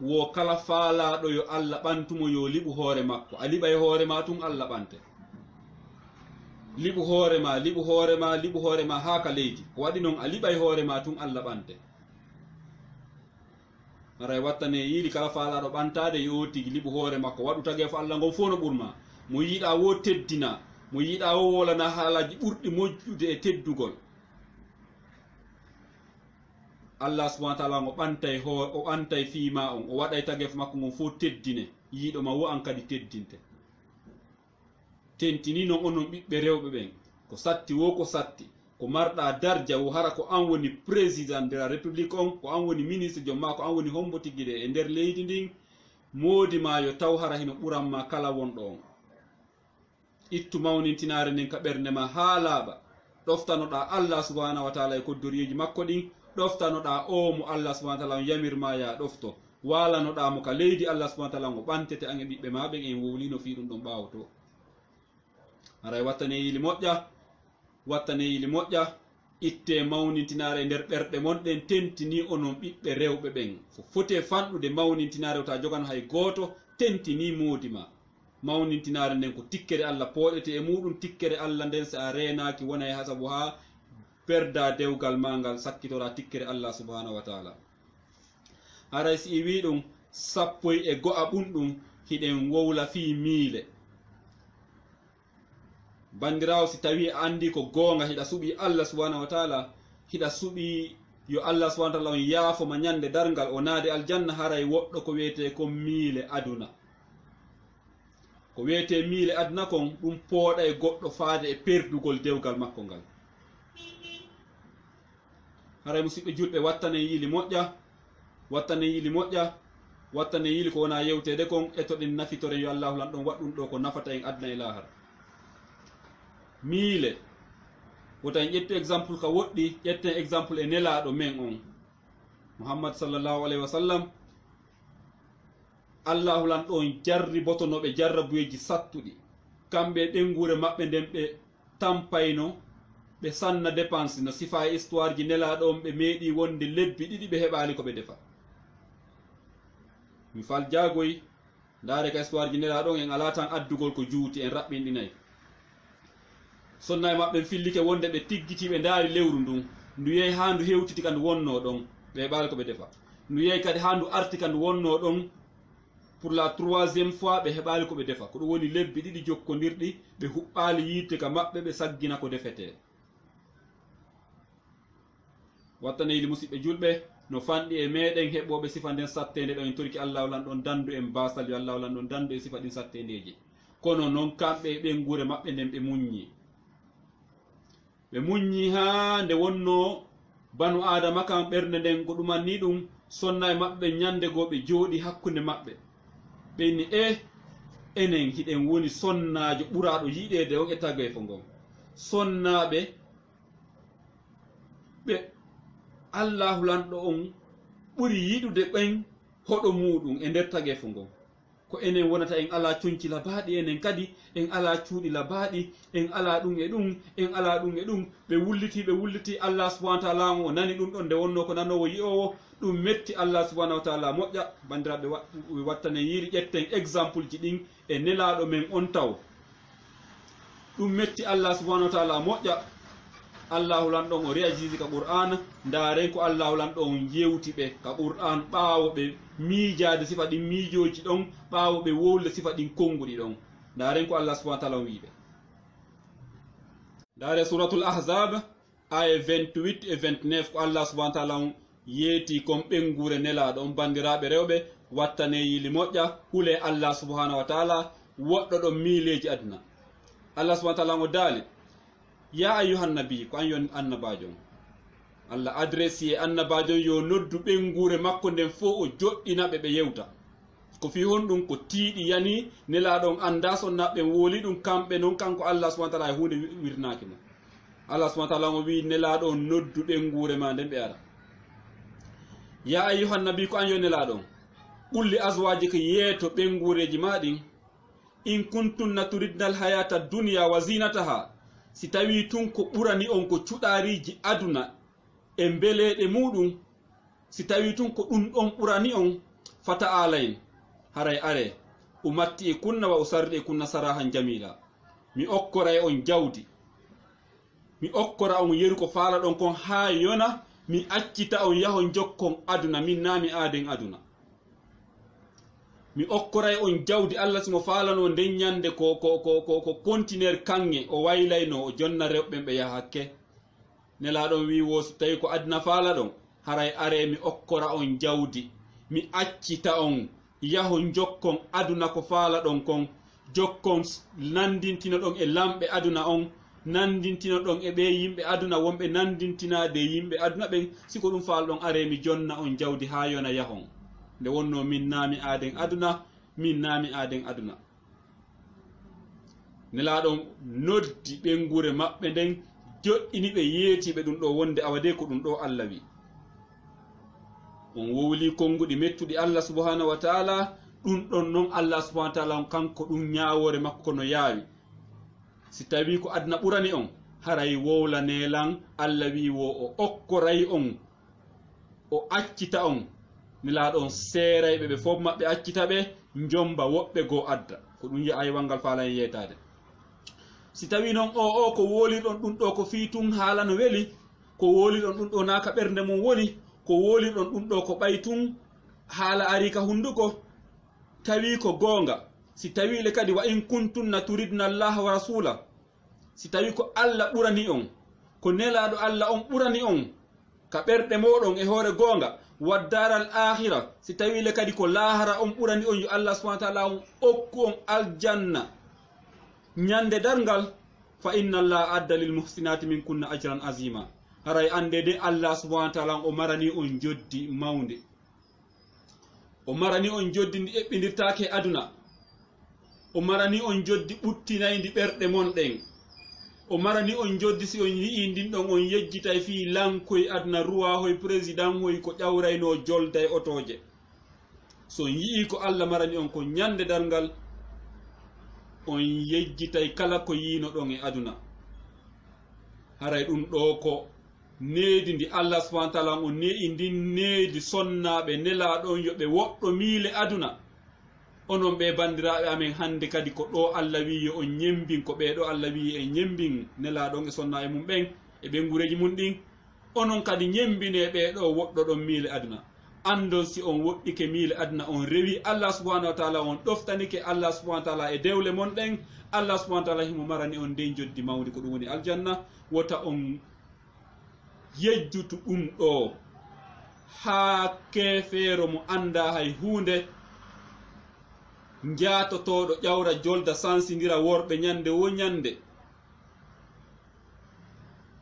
wo kala faalaɗo yo Allah ɓantumo yo liɓu hoore makko a liɓa e hoore ma tun Allah ɓante liɓu hoorema liɓu hoorema liɓu hoorema ha ka leydi ko waɗi noon a liɓa e hoore ma tun Allah ɓante aray wattane yiili kala faalaɗo ɓantade yo tigi liɓu hoore makko waɗu tagi fo Allah ngon fof no ɓurma mo yiiɗa wo teddina mo yiiɗa wo wolana haalaji ɓurɗi moƴƴude e teddugol Allah subhanahu wa ta'ala o ɓantay fiima on o waɗay tagef makko ngon fof teddine yiiɗo ma wo an kadi teddinte tentini non onon ɓiɓɓe rewɓe ɓen ko satti wo ko satti ko marɗa darja wo hara ko an woni président de la république on ko an woni ministre jomma ko an woni hombo tigguide e nder leydi ndin moodi ma yo taw hara hino ɓuranma kala wonɗo on ittu mawnintinare nden ka ɓernde ma ha laaɓa ɗoftanoɗa Allah subhanahu wa ta'ala e koddoriyeji makko ɗin ɗoftanoɗa o mo Allah subhanahu wa ta'ala on yamirma ya ɗofto walanoɗamo ka leydi Allah subhanahu wa ta'ala ngo ɓantete an e ɓiɓɓe ma ɓen en wowlino fi ɗum ɗon ɓawoto aray wattane yili moƴƴa itte mawnintinare nder ɓerɗe mon ɗen tentini onon ɓiɓɓe rewɓe ɓen fo fote fanɗude mawnintinare ta jogan hay goto tentini moodi ma mawnintinare nden ko tikkere Allah pooɗete e muɗum tikkere Allah nden so a renaki wona e hasabu ha perda dewgal ma ngal sakkitora tikkere Allah subhanahu wa ta'ala aray si i wi ɗum sappoy e go'a ɓunɗum hiɗen wowla fi miile bandirawo si tawi andi ko goonga hiɗa suɓi Allah subhanahu wa ta'ala hiɗa suɓi yo Allah subhanahu wa ta'ala on yaafoma ñande dargal o naade aljanna haray woɗɗo ko wiyete ko miile aduna ko wiyete miile aduna kon ɗum pooɗa e goɗɗo faade e perdugol dewgal makko ngal haray musidɓe julɓe wattane yili moƴƴa wattane yili ko wona yewtede kon e to ɗen nafitore yo Allahu lan ɗon waɗɗum ɗo ko nafata en aduna e lahara miile wota en ƴettu exemple ka woɗɗi ƴetten exemple e nelaɗo men on Muhammad sallallahu alayhi wa sallam Allahu lan ɗon jarribotonoɓe jarrabuyeji sattuɗi kamɓe ɗengure maɓɓe nden ɓe tampayno ɓe sanna dépense no sifa e histoire ji nelaɗo on ɓe meeɗi wonde lebbi ɗiɗi ɓe heɓali ko ɓe defa mi fal jaagoy ndaare ka histoire ji nelaɗo on en ala tan addugol ko juuti en raɓɓinɗinayi sonna e maɓɓe fillike wonde ɓe tiggiti ɓe ndaari lewru ndun ndu yehi ha ndu hewtiti ka ndu wonno ɗon ɓe heɓali ko ɓe defa ndu yehi kadi ha ndu arti ka ndu wonno ɗon pour la troisiéme fois ɓe heɓali ko ɓe defa ko ɗum woni lebbi ɗiɗi jokkodirɗi ɓe huɓɓali yitte ka maɓɓe ɓe saggina ko defete wattane yili musidɓe julɓe no fanɗi e meɗen heɓoɓe sifa nden sattede ɗo en toriki Allah lan ɗon dandu en basal yo Allah lan ɗon dandu e sifa ɗin sattedeji kono noon kamɓe ɓen guure maɓɓe nden ɓe muññi ha nde wonno banu adama kan ɓernde nden ko ɗumanni ɗum sonna e maɓɓe ñande go ɓe jooɗi hakkunde maɓɓe ɓenni enen hiɗen woni sonnajo ɓuraɗo yiɗede on e tagoy fo ngon sonnaɓe ɓe Allahu lanɗo on ɓuri yiɗude ɓen hoɗo muɗum e nder tage fo ngon ko enen wonata en ala coñci labaɗi enen kadi en ala cuuɗi labaɗi en ala ɗum e ɗum en ala ɗum e ɗum ɓe wulliti Allah subhanahu wa ta'ala o nani ɗum ɗon nde wonno ko nanowo yi'owo ɗum metti Allah subhanahu wa ta'ala moƴƴa bandiraɓe wattane yiri ƴetten exemple ji ɗin e nelaɗo men on taw ɗum metti Allah subhanahu wa ta'ala moƴƴa Allahu lan ɗon o réagisi ka qur'an ndaren ko Allahu lan ɗon yewti ɓe ka qur'an ɓaawo ɓe miijade sifa ɗin miijoji ɗon ɓaawo ɓe wowle sifa ɗin konguɗi ɗon ndaren ko Allah subhanahu wa ta'ala wiɓe ndare suratul ahzab aya 28 et 29 ko Allah subhanahu wa ta'ala yeeti kon ɓengure nelaɗo on bandiraɓe rewɓe wattane yili moƴƴa hule Allah subhanahu wa ta'ala woɗɗo ɗon miileji aduna Allah subhanahu wa ta'ala o daali ya ayyuhan nabi ko an yo annabajo Allah adresi e annabajo yo noddu ɓengure makko nden fof o joɗɗinaɓe ɓe yewta ko fi hon ɗum ko tiiɗi yani nelaɗon anda sonnaɓe wooli ɗum kamɓe noon kanko Allah subhanahu wa ta'ala e hunde wirnaki mo Allah subhanahu wa ta'ala o wi nelaɗo noddu ɓengure ma nden ɓe ara ya ayyuhan nabi ko an yo nelaɗon ɓulli aswaji ko yeeto ɓengureji maɗin in kuntunna turidnal hayata dunya wa zinataha si tawi tun ko ɓurani on ko cuɗariji aduna e mbeleɗe muɗum si tawi tun ko ɗum ɗon ɓurani on fata alayn haray are umatti e kunna wa usardi e kunna sarahan jamila mi okkora e on jawdi mi okkora on yeru ko faala ɗon kon ha yona mi accita on yahon jokkon aduna min nami aaden aduna mi okkora e on jawdi Allah simo faalano nden ñande ko contenaire kange o waylayno o jonna rewɓe ɓe yaha hakke nelaɗon wi wo so tawi ko aduna faala ɗon haray are mi okkora on jawdi mi accita on yahon jokkon aduna ko faala ɗon kon jokkon nandintino ɗon e lamɓe aduna on nandintino ɗon e ɓe yimɓe aduna wonɓe nandintinade yimɓe aduna ɓen siko ɗum faala ɗon are mi jonna on jawdi ha yona yahon nde wonno min naami aaden aduna min naami aaden aduna nelaɗon noddi ɓengure maɓɓe nden joɗɗini ɓe yeetiɓe ɗum ɗo wonde awade ko ɗum ɗo Allah wi on wowli konguɗi mettuɗi Allah subhanahu wa taala ɗum ɗon noon Allah subhanahu wa taala kanko ɗum ñawore makko no yaawi si tawi ko aduna ɓurani on haray wowla nelan Allah wi wo o okkoray on o accita on nelaɗon seerayɓe ɓe fof maɓɓe accita ɓe jomba woɓɓe goo adda ko ɗum yi aywal ngal faalani yeytade si tawi noon o ko wolirɗon ɗum ɗo ko fiitun haala no weli ko wolirɗon ɗum ɗo naka ɓernde mum woni ko wolirɗon ɗum ɗo ko ɓaytun haala ari ka hunduko tawi ko goonga si tawile kadi wa in kuntunna turidna Allah wa rasula si tawi ko Allah ɓurani on ko nelaɗo Allah on ɓurani on ka ɓerɗe moɗon e hoore goonga waddaral akhira si tawile kadi ko lahara on ɓurani on yo Allah subhanahu wa taala on okku on aljanna ñande dargal fa inna Allah adda lil muhsinati min kunna ajran azima haray ande de Allah subhanahu wa taala o marani on joddi mawnde o marani on joddi ndi eɓɓidirtake aduna o marani on joddi ɓuttinayndi ɓerɗe mon ɗen o marani on joddi si on yii ndin ɗon on yejjitay fi lankoye aduna ruwa hoye président hoye ko ƴawrayno jolda e otoje so on yii ko Allah marani on ko ñande dargal on yejjitay kala ko yiino ɗon e aduna haray ɗum ɗo ko needi ndi Allah subhanahu wa taala on ne'i ndin needi sonnaɓe nelaɗon yoɓe woɗɗo miile aduna onon ɓe bandiraɓe amen hande kadi ko ɗo Allah wi yo on ñembin ko ɓeɗo Allah wi e ñembin nelaɗon e sonna e mum ɓen e ɓen gureji mum ɗin onon kadi ñembine ɓeɗo woɗɗo ɗon miile aduna andon si on woɗɗike miile aduna on rewi Allah subhanahu wa taala on ɗoftanike Allah subhanahu wa taala e dewle mon ɗen Allah subhanahu wa taala himo marani on nden joddi mawdi ko ɗum woni aljanna wota on yejjutu ɗum ɗo ha kefeero mo anda hay hunde jatotoɗo ƴawra jolda sansidira worɓe ñande wo ñande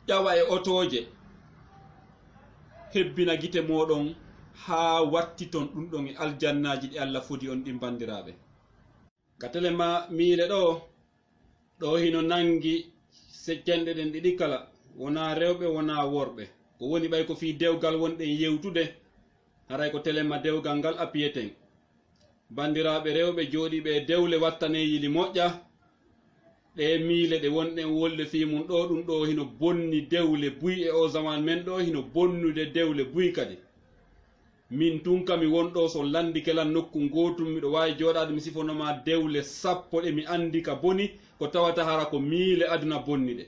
ƴawa e otoje hebbina gite moɗon ha wattiton ɗum ɗon e aljannaji ɗi Allah fodi on ɗin bandiraɓe katele ma miile ɗo hino nangi seccenɗe ɗen ɗiɗi kala wona rewɓe wona worɓe ko woni ɓay ko fi dewgal wonɗen yewtude haray ko telema dewgal ngal appiyeten bandiraɓe rewɓe jooɗiɓe e dewle wattane yili moƴƴa ɗe miile ɗe wonɗen wolde fi mum ɗo ɗum ɗo hino bonni dewle buy e o zaman men ɗo hino bonnude dewle buy kadi min tun kami wonɗo so landikelan nokku gotum miɗo wawi joɗade mi sifonoma dewle 10 ɗe mi andi ka boni ko tawata hara ko miile aduna bonni ɗe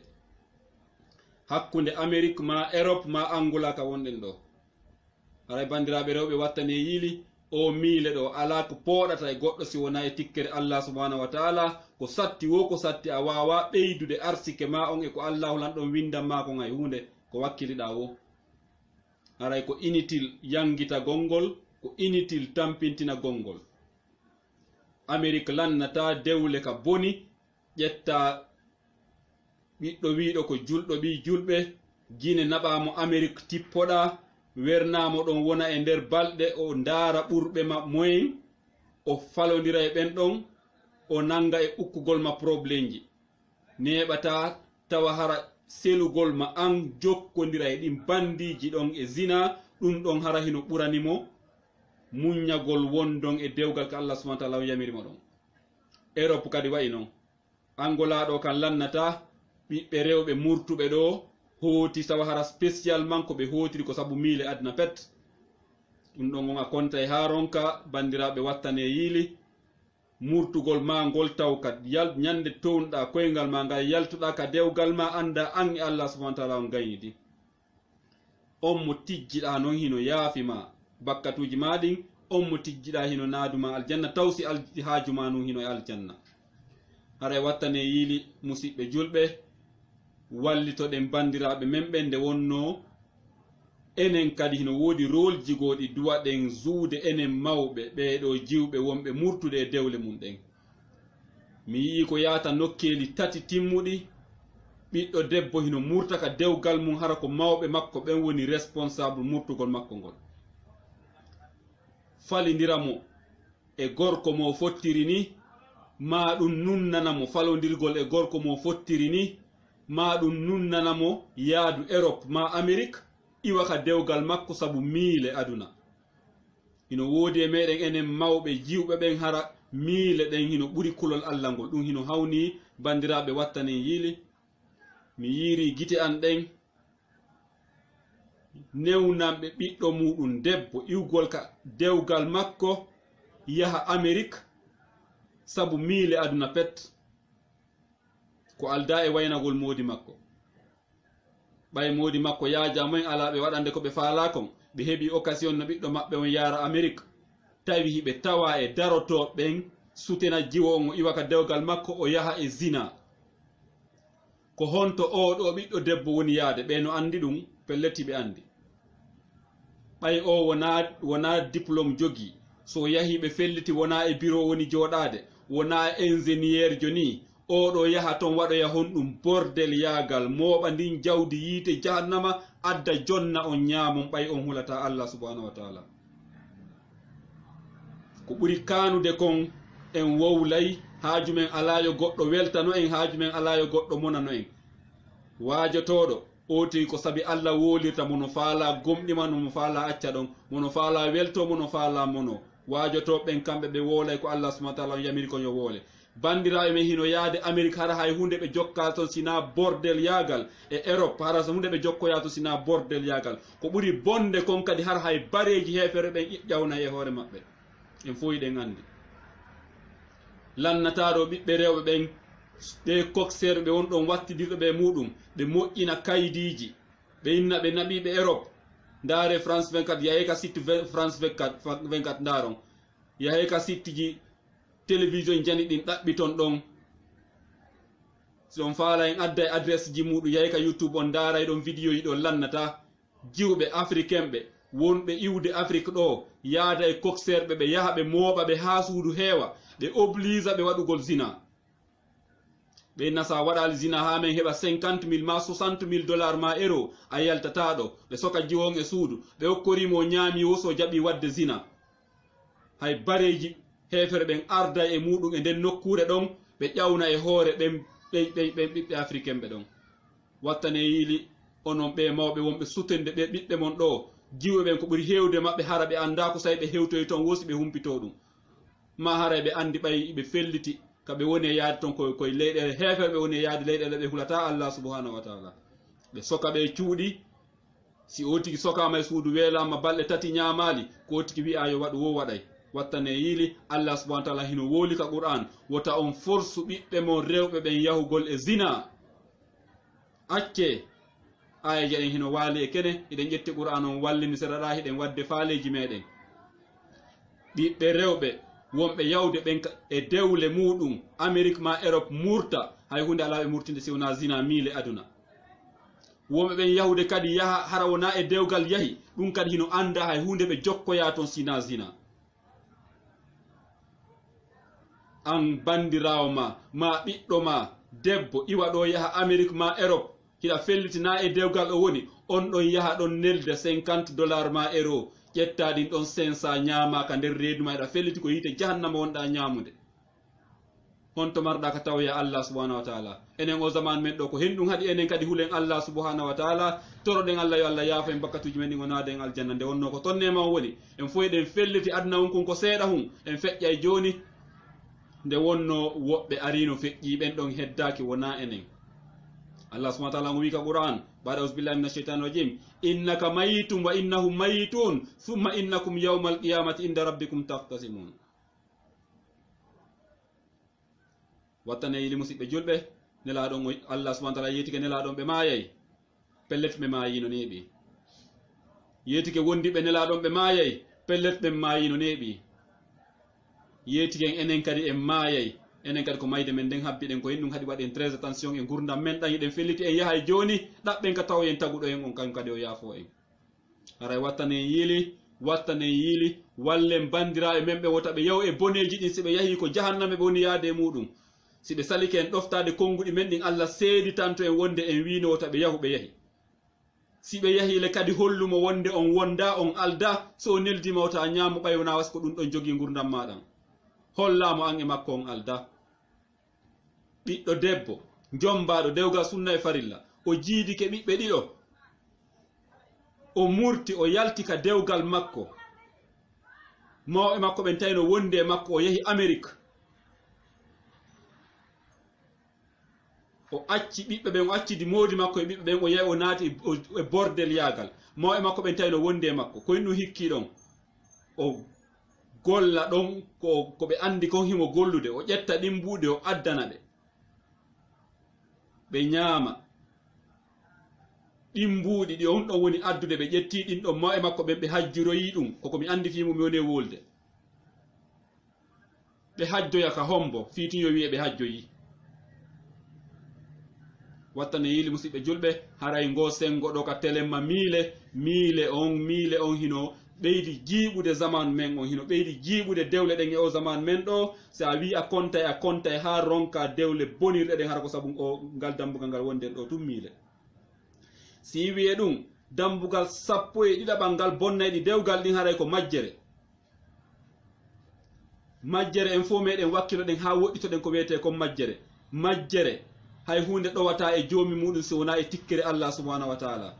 hakkunde Amérique ma Europe ma Angola ka wonɗen ɗo haray bandiraɓe rewɓe wattane yiili o miile ɗo ala ko pooɗata e goɗɗo si wona e tikkere Allah subhanahu wa taala ko satti wo ko satti a wawa ɓeydude arsike ma on e ko Allahu lan ɗon windan ma kon hay hunde ko wakkiliɗa wo haray ko initil yangita gongol ko initil tampintina gongol Amérique lannata dewle ka boni ƴetta ɓiɗɗo wiɗo ko julɗo ɓi julɓe guine naɓamo Amérique tippoɗa wernamo ɗon wona e nder balɗe o ndaara ɓurɓe ma moyen o falodira e ɓen ɗon o nanga e ukkugol ma probléme ji neɓata tawa hara selugol ma an jokkodira e ɗin bandiji ɗon e zina ɗum ɗon hara hino ɓuranimo muññagol wondon e dewgal ka Allah subhanahu wa taala yamirimo ɗon Europe kadi wayi noon Angola ɗo kan lannata ɓiɓɓe rewɓe murtuɓe ɗo hooti tawa hara spécialement ko ɓe hootiri ko sabu miile aduna pet ɗum ɗon on a konta e ha ronka bandiraɓe wattane yiili murtugol ma ngol taw ka ñande townuɗa koyngal ma ngal yaltuɗa ka dewgal ma anda an e Allah subhanahu wa taala on gaynidi on mo tijjiɗa noon hino yaafima bakkatuji maɗin on mo tijjiɗa hino naaduma aljanna taw si haaju ma nun hino e aljanna haray wattane yiili musidɓe julɓe wallitoɗen bandiraɓe men ɓe nde wonno enen kadi hino woodi rôle jigoɗi duwaɗen zuude enen mawɓe ɓeeɗo jiwɓe wonɓe murtude e dewle mum ɗen. mi yii ko yahata nokkeeli tati timmuɗi ɓiɗɗo debbo hino murta ka dewgal mum hara ko mawɓe makko ɓen woni responsable murtugol makko ngol. falindiramo e gorko mo fottiri ni ma ɗum nunnanamo falondirgol e gorko mo fottiri ni ma ɗum nunnanamo yaadu Europe ma Amérique iwa ka dewgal makko sabu miile aduna. hino woodi e meɗen enen mawɓe jiwɓe ɓen hara miile ɗen hino ɓuri kulol Allah ngol. ɗum hino hawni bandiraɓe wattanen yiili. mi yiiri gite an ɗen newnanɓe ɓiɗɗo muɗum debbo iwgol ka dewgal makko yaha Amérique sabu miile aduna pet ko alda e waynagol moodi makko. ɓay moodi makko yaajamoen ala ɓe waɗande ko ɓe faalakon ɓe heɓi occasion no ɓiɗɗo maɓɓe on yaara Amérique tawi hiɓe tawa e darotoɓen sutena jiwo on o iwaka dewgal makko o yaha e zina. ko honto oɗo ɓiɗɗo debbo woni yaade ɓe no andi ɗum pelleti ɓe andi. ɓay o wona diplôme jogi so yahi ɓe felliti wona e bureau woni joɗade wona ingénieur joni oɗo yaha ton waɗoya honɗum bordel yaagal mooɓa ndin jawdi yiite jahannama adda jonna on ñaamon ɓay on hulata Allah subhanahu wa taala. ko ɓuri kanude kon en wowlay haajumen alayo goɗɗo weltano en haajumen alayo goɗɗo monano en. waajotoɗo oti ko sabi Allah wolirta mono faala gomɗima nomo faala acca ɗon mono faala welto mono faala mono. waajotoɓen kamɓe ɓe woolay ko Allah subhanahu wa taala on yamiri kon yo woole. bandiraɓe men hino yaade Amérique hara hay hunde ɓe jokka ton sina bordel yaagal e Europe hara so hunde ɓe jokkoya to sina bordel yaagal. ko ɓuri bonde kon kadi hara hay bareji heefere ɓen ƴawna e hoore maɓɓe. en foyi ɗen andi lannataɗo ɓiɓɓe rewɓe ɓen ɓe coxeur ɓe wonɗon wattidirɗo ɓe muɗum ɓe moƴƴina kaydiji ɓe inna ɓe naɓiɓe Europe. ndaare France 24 yahay ka site France 24 ndaron yahay ka site ji télévision jani ɗin ɗaɓɓi ton ɗon. si on faala en adda e adresse ji muɗum yahay ka YouTube on ndaaray ɗon vidéo yi ɗo lannata jiwɓe africain ɓe wonɓe iwde Afrique ɗo yaada e coxeur ɓe ɓe yaha ɓe mooɓa ɓe haa suudu heewa ɓe oblige ɓe waɗugol zina. ɓe nasa waɗali zina ha men heɓa 50 000 ma 60 000 dollars ma euro a yaltataɗo ɓe soka jiwon e suudu ɓe hokkorimo ñaami woso jaɓi wadde zina. hay bareji hefere ɓen arda e muɗum e nden nokkure ɗon ɓe ƴawna e hoore ɓen ɓiɓɓe africain ɓe ɗon. wattane yiili onon ɓe mawɓe wonɓe sutende ɓe ɓiɓɓe mon ɗo jiwɓe ɓen ko ɓuri hewde maɓɓe hara ɓe anda ko sawi ɓe hewtoyi toon wosi ɓe humpito ɗum ma hara ɓe andi ɓay ɓe felliti kaɓe woni e yaade toon koye leyɗele heefere ɓe woni e yaade leyɗele ɓe hulata Allah subhanahu wa taala. ɓe soka ɓe cuuɗi si o tigi sokama e suudu weelama balɗe tati ñamali ko tigi wi'a yo waɗu wo waɗay. wattane yiili Allah subhanahu wa taala hino wooli ka Qur'an wota on forsu ɓiɓɓe mon rewɓe ɓen yahugol e zina. acce aya jeɗen hino waali e kene eɗen ƴetti Qur'an on wallini seɗaɗa hiɗen wadde faaleji meɗen. ɓiɓɓe rewɓe wonɓe yawde ɓen e dewle muɗum Amérique ma Europe murta hay hunde ala ɓe murtinde si wona zina miile aduna. wonɓe ɓen yahude kadi yaha hara wona e dewgal yahi ɗum kadi hino anda hay hunde ɓe jokkoya toon sina zina. an bandirawo ma ɓiɗɗo ma debbo iwa ɗo yaha Amérique ma Europe hiɗa fellitina e dewgal ɗo woni on ɗon yaha ɗon nelde 50 dollars ma euro ƴetta ɗin ɗon 500 ñamaka nder reedu ma eɗa felliti ko yiite jahannama wonɗa ñamude. honto marɗa ka tawya Allah subhanahu wa taala. enen o zaman men ɗo ko hen ɗum haɗi enen kadi hulen Allah subhanahu wa taala toroɗen Allah yo Allah yaafa en bakkatuji men ɗin o naade en aljanna. nde wonno ko tonnema woni en foy ɗen felliti aduna on kon ko seeɗa hun en feƴƴay joni nde wonno woɓɓe arino feƴƴi ɓen ɗon heddaki wona enen. Allah subhanahu wa ta'ala wi ka Qur'an ba'da auzubillahi minash shaitani rajim innaka mayitun wa innahum mayitun thumma innakum yawmal qiyamati inda rabbikum tahtasimun. wattane yili musidɓe julɓe nelaɗon Allah subhanahu wa ta'ala yetike nelaɗon ɓe mayay pellet ɓe mayino neɓi. yetike wondiɓe nelaɗon ɓe mayay pellet ɓe mayino neɓi. yetiken enen kadi en mayay enen kadi ko mayde men nden habbiɗen ko hen ɗum haɗi waɗen très attention e gurdam men ɗan yiɗen felliti en yahay joni ɗaɓɓen ka taw en taguɗo en on kañum kadi o yaafo en. aray wattane yiili wallen bandiraɓe men ɓe wota ɓe yaw e boneji ɗin si ɓe yahi ko jahanname ɓe woni yaade muɗum si ɓe salike en ɗoftade konguɗi men ɗin Allah seedi tanto en wonde en wino wota ɓe yahu ɓe yahi si ɓe yahile kadi hollumo wonde on wonda on alda so neldima wota ñaamo ɓaywona wasko ɗum ɗon jogi gurdam maɗan hollamo an e makko on alda ɓiɗɗo debbo jombaɗo dewgal sunna e farilla o jiidike ɓiɓɓe ɗiɗo o murti o yalti ka dewgal makko mawɓe makko ɓen tawino wonde e makko o yahi Amérique o acci ɓiɓɓe ɓen o accidi moodi makko e ɓiɓɓe ɓen o yahi o naati e bordel yaagal mawɓe makko ɓen tawino wonde e makko koye ɗum hikki ɗon o golla ɗon ko ɓe andi kon himo gollude o ƴetta ɗimbuɗe o addana ɓe ñaama ɗimbuɗi ɗi on ɗon woni addude ɓe ƴetti ɗin ɗon mawɓe makko ɓen ɓe hajjuroyi ɗum koko mi andi fimo mi woni e wolde ɓe hajjoya ka hombo fiitin yo wiye ɓe hajjoyi wattane yiili musidɓe julɓe haray ngo sengo ɗo ka telemma miile on hino ɓeydi jiiɓude zaman men on hino ɓeydi jiiɓude dewle ɗen e o zaman men ɗo so a wi a konta ha ronka dewle bonirɗe ɗen hara ko saabu o ngal dambugal ngal wonden ɗo tum miile si wiye ɗum dambugal 17 ngal bonnayɗi dewgal ɗin haray ko majjere en fo meɗen wakkilo ɗen ha woɗɗitoɗen ko wiyete comme majjere hay hunde ɗowata e joomi muɗum so wona e tikkere Allah subhanahu wa taala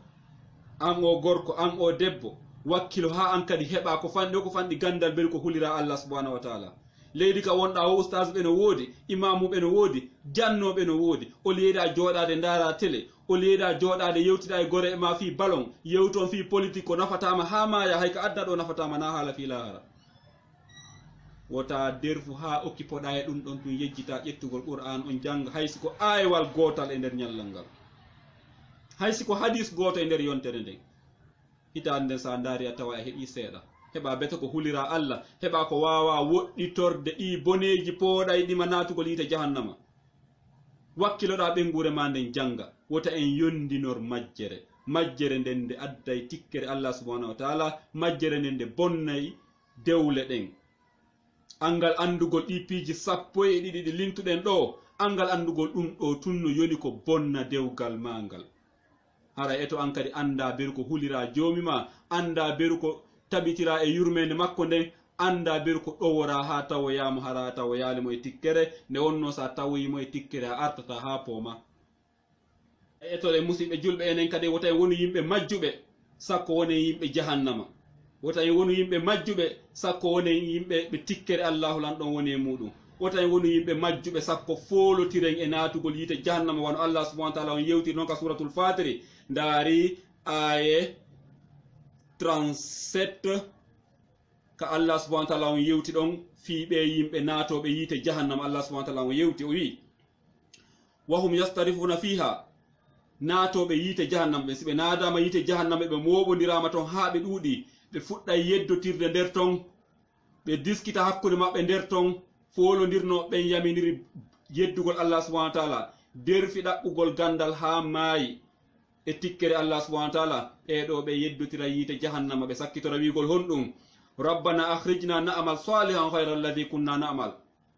an o gorko an o debbo wakkilo ha an kadi heɓa ko fanɗi gandal bel ko hulira Allah subhanahu wa taala leydi ka wonɗa o ustaz ɓe no woodi imamuɓe no woodi jannoɓe no woodi o leyda jooɗade ndara télé o leyda jooɗade yewtida e gore ma fi ballon yewton fi politique ko nafatama ha maya hay ka adna ɗo nafatama na haala fi lahara wota derfu ha okkipoɗa e ɗum ɗon tun yejjita ƴettugol qur'an on janga haysi ko aywal gotal e nder ñallal ngal haysi ko hadis goto e nder yontere nden hitande nden sa daari a tawa e heeɓi seeɗa heɓa bete ko hulira Allah heɓa ko wawa woɗɗitorde ɗi boneji pooɗay ɗima natugol yite jahannama wakkiloɗa ɓengure ma nden janga wota en yondinor majjere nden nde adday tikkere Allah subhanahu wa taala majjere nden nde bonnay dewle ɗen angal andugol ɗi piiji 12 ɗi lintuɗen ɗo angal andugol ɗum ɗo tunno yoni ko bonna dewgal mangal hara eto an kadi anda beru ko hulira joomi ma anda beru ko tabitira e yurmede makko nden anda beru ko ɗowora ha tawoyamo hara tawoyalimo e tikkere nde wonno sa tawoyimo e tikkere a artata ha pooma etole musidɓe julɓe enen kadi wota en woni yimɓe majjuɓe sakko wonen yimɓe jahannama wota en woni yimɓe majjuɓe sakko wonen yimɓe ɓe tikkere Allahu lan ɗon woni e muɗum wota en woni yimɓe majjuɓe sakko folotiren e natugol yite jahannama wano Allah subhanahu wa taala on yewtiri noon ka suratul fatiri ndaari aye 37 ka Allah subhanahu wa taala on yewti ɗon fiiɓe yimɓe naatoɓe yite jahannama Allah subhanahu wa taala on yewti o wi wahum yastarifuna fiha naatoɓe yite jahannama ɓe si ɓe naadama yite jahannama ɓe moɓodirama ton ha ɓe ɗuuɗi ɓe fuɗɗay yeddotirde nder ton ɓe diskita hakkude maɓɓe nder ton folodirno ɓen yaminiri yeddugol Allah subhanahu wa taala derfi ɗaɓɓugol gandal ha maayi e tikkere Allah subhanahu wa taala ɓeɗo ɓe yeddotira yiite jahannama ɓe sakkitora wigol honɗum rabbana akhrijna na'mal salihan ghayra alladhi kunna na'mal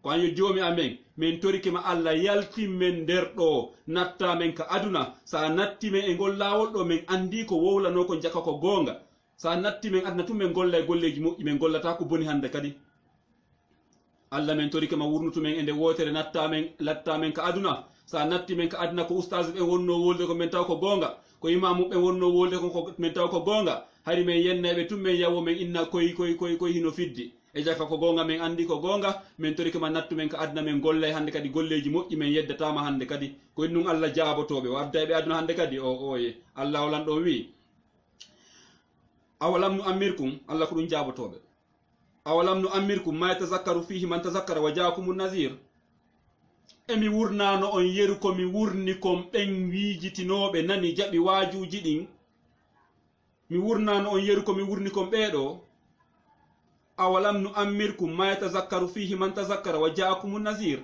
ko anyo joomi amen min torikima Allah yaltimmen nder ɗo natta men ka aduna sa natti men e ngol lawol ɗo min andi ko wowlano ko jaka ko gonga sa natti men adna tum men golla e golleji moƴƴi men gollata ko boni hande kadi Allah men torikima wurnutumen e nde wotere latta men ka aduna sa natti men ka aduna ko ustaz ɓen wonno wolde ko men taw ko gonga ko imamu ɓen wonno wolde ko men taw ko gonga hari men yennaɓe tum men yawo men inna koy hino fiddi e jaka ko gonga men andi ko gonga men torikima nattu men ka aduna men golla e hande kadi golleji moƴƴi men yeddatama hande kadi ko innum Allah jaabotoɓe waddaɓe aduna hande kadi oye Allah olan ɗo wi awalam nu amirkum Allah ko ɗum jaabotoɓe awalam nu amirkum ma yatazakkaru fihi man tazakkara wa jaakumun nazir emi wurnano on yeru komi wurni kon ɓen wiijitinoɓe nani jaɓi waajuji ɗin mi wurnano on yeru komi wurni kon ɓeeɗo awalam nu amirkum ma yatazakkaru fihi man tazakkara wa jaakumun nazir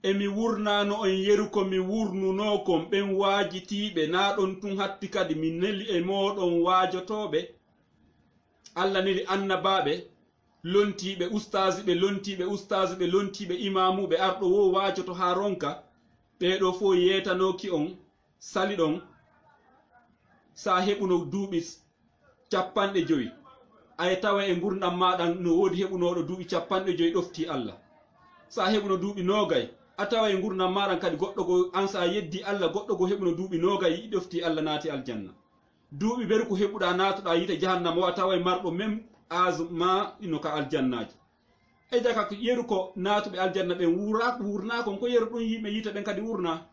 emi wurnano on yeru ko mi wurnuno kon ɓen waajitiɓe na ɗon tun hatti kadi mi neli e moɗon waajotoɓe Allah neli annabaɓe lontiɓe ustazi ɓe lontiɓe imamuɓe arɗo wo waajoto ha ronka ɓeɗo fo yetanoki on sali ɗon sa heɓuno duuɓi 50 ay tawa e gurdam maɗa no wodi heɓunoɗo duuɓi 50 ɗofti Allah sa heɓuno duuɓi 20 a tawa e gurdam maɗa kadi goɗɗo go an sa yeddi Allah goɗɗo go heɓuno duuɓi 20 ɗofti Allah naati aljanna duuɓi ɓeru ko heɓuɗa natuɗa yite jahannama o a tawa e marɗo même âge ma ino ka aljannaji e jaka ko yeru ko natuɓe aljanna ɓen wurnakon ko yeru ɗum yimɓe yita ɓen kadi wurna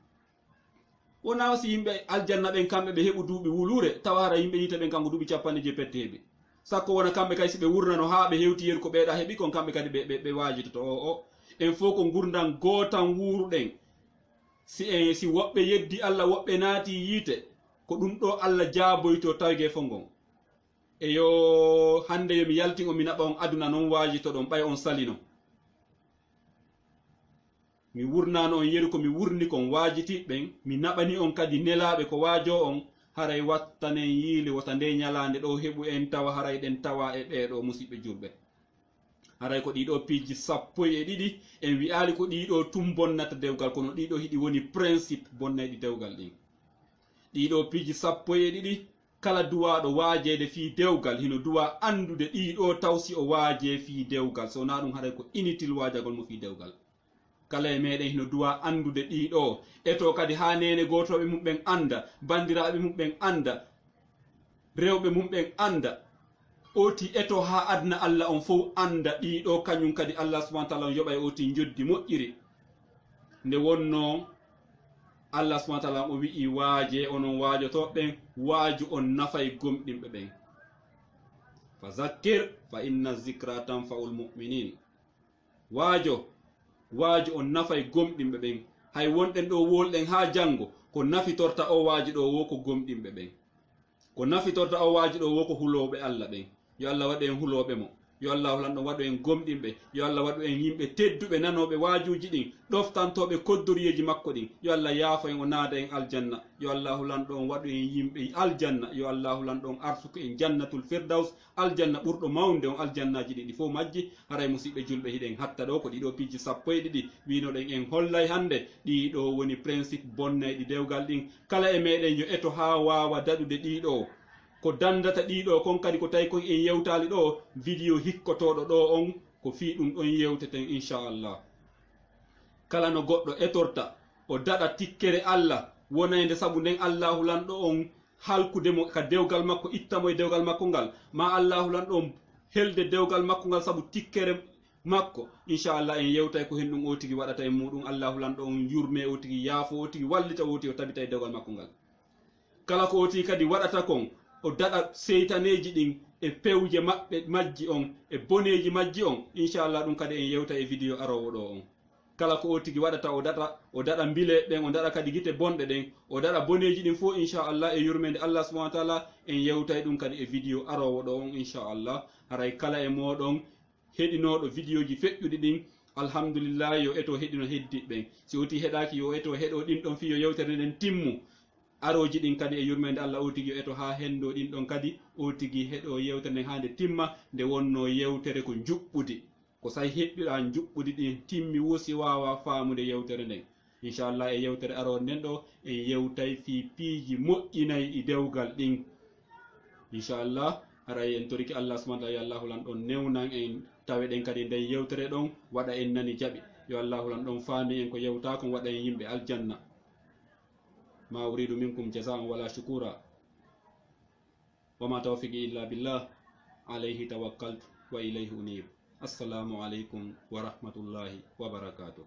wona wasi yimɓe aljanna ɓen kamɓe ɓe heɓu duuɓi wulure tawa hara yimɓe yita ɓen kanko duuɓi 50 pette heɓi sakko wona kamɓe kay si ɓe wurnano ha ɓe hewti yeru ko ɓeeɗa heɓi kon kamɓe kadi ɓe wajitoto o en fo ko gurdan gotan wuruɗen si woɓɓe yeddi Allah woɓɓe naati yiite ko ɗum ɗo Allah jaaboyto tawge fo ngon e yo hande yomi yaltin on mi naɓa on aduna non wajito ɗon ɓay on salino mi wurnano on yeru ko mi wurni kon waajitiɓɓen mi naɓani on kadi nelaɓe ko waajo on haray wattanen yiili wota nde ñalande ɗo heɓu en tawa haray ɗen tawa e ɓeeɗo musidɓe julɓe haray ko ɗiɗo piiji 12 en wi'ali ko ɗiɗo tum bonnata dewgal kono ɗiɗo hiɗi woni principe bonnayɗi dewgal ɗin ɗiɗo piiji 12 kala duwaɗo waajede fi dewgal hino duwa andude ɗiɗo tawsi o waaje fi dewgal so na ɗum haray ko inutile waajagol mo fi dewgal kala e meɗen hino duwa andude ɗiɗo eto kadi ha nene gotoɓe mum ɓen anda bandiraɓe mum ɓen anda rewɓe mum ɓen anda oti eto ha adna Allah on fof anda ɗiɗo kañum kadi Allah subhanahu wa ta'ala on yoɓa e oti joddi moƴƴiri nde wonno Allah subhanahu wa ta'ala o wi'i waaje onon waajotoɓen waaju on nafay gomɗinɓe ɓen fa zakkir fa inna zikra tanfa'ul mu'minin waajo on nafay gomɗinɓe ɓen hay wonɗen ɗo wolɗen ha jango ko nafitorta o waaji ɗo wo ko gomɗinɓe ɓen ko nafitorta o waaji ɗo wo ko huloɓe Allah ɓen yo Allah waɗu en huloɓe mo yo Allah hulan ɗon waɗu en gomɗinɓe yo Allah waɗu en yimɓe tedduɓe nanoɓe waajuji ɗin ɗoftantoɓe koddoriyeji makko ɗin yo Allah yaafo en o naada en aljanna yo Allah hulan ɗon waɗu en yimɓe aljanna yo Allah hulan ɗon arsuko en jannatul firdaus aljanna ɓurɗo mawde on aljannaji ɗiɗi fof majji haray musidɓe julɓe hiɗen hatta ɗo ko ɗiɗo piiji 12 winoɗen en hollay hande ɗiɗo woni principe bonnayɗi dewgal ɗin kala e meɗen yo eto ha wawa daɗude ɗiɗo ko dandata ɗiɗo kon kadi ko tawi kon en yewtali ɗo vidéo hikkotoɗo ɗo on ko fi ɗum ɗon yewteten inchallah kala no goɗɗo etorta o daɗa tikkere Allah wonayde saabu nden Allahu lanɗo on halkudemo ka dewgal makko ittamo e dewgal makko ngal ma Allahu lanɗo on helde dewgal makko ngal saabu tikkere makko inchallah en yewtay ko hen ɗum o tigi waɗata e muɗum Allahu lanɗo on yurme o tigi yaafo o tigi wallita o tigi o tabita e dewgal makko ngal kala ko o tigi kadi waɗata kon o daɗa seytaneji ɗin e pewje maɓɓe majji on e boneji majji on inchallah ɗum kadi en yewta e vidéo arowo ɗo on kala ko o tigi waɗata o daɗa mbile ɓen o daɗa kadi guite bonɗe ɗen o daɗa boneji ɗin fof inchallah e yurmede Allah subhanahu wa ta'ala en yewtay ɗum kadi e vidéo arowo ɗo on inchallah haray kala e moɗon heɗinoɗo vidéo ji feƴƴuɗi ɗin alhamdulillah yo eto heɗino heddiɓɓen si oti heɗaki yo eto heɗo ɗin ɗon fi yo yewtere nden timmu aroji ɗin kadi e yurmede Allah o tigi eto ha hendo ɗin ɗon kadi o tigi heɗo yewtere nden hande timma nde wonno yewtere ko juɓɓudi ko sahi heɓɓiɗa juɓɓudi ɗin timmi wosi wawa faamude yewtere nden inchallah e yewtere arowo nden ɗo en yewtay fi piiji moƴƴinayi ɗi dewgal ɗin inchallah haray en toriki Allah subhanahu wa ta'ala yo Allah hulan ɗon newnan en tawe ɗen kadi nden yewtere ɗon waɗa en nani jaɓi yo Allah hulan ɗon faami en ko yewta kon waɗa en yimɓe aljanna ما أريد منكم جزاء ولا شكورا وما توفيقي إلا بالله عليه توكلت وإليه أنيب السلام عليكم ورحمة الله وبركاته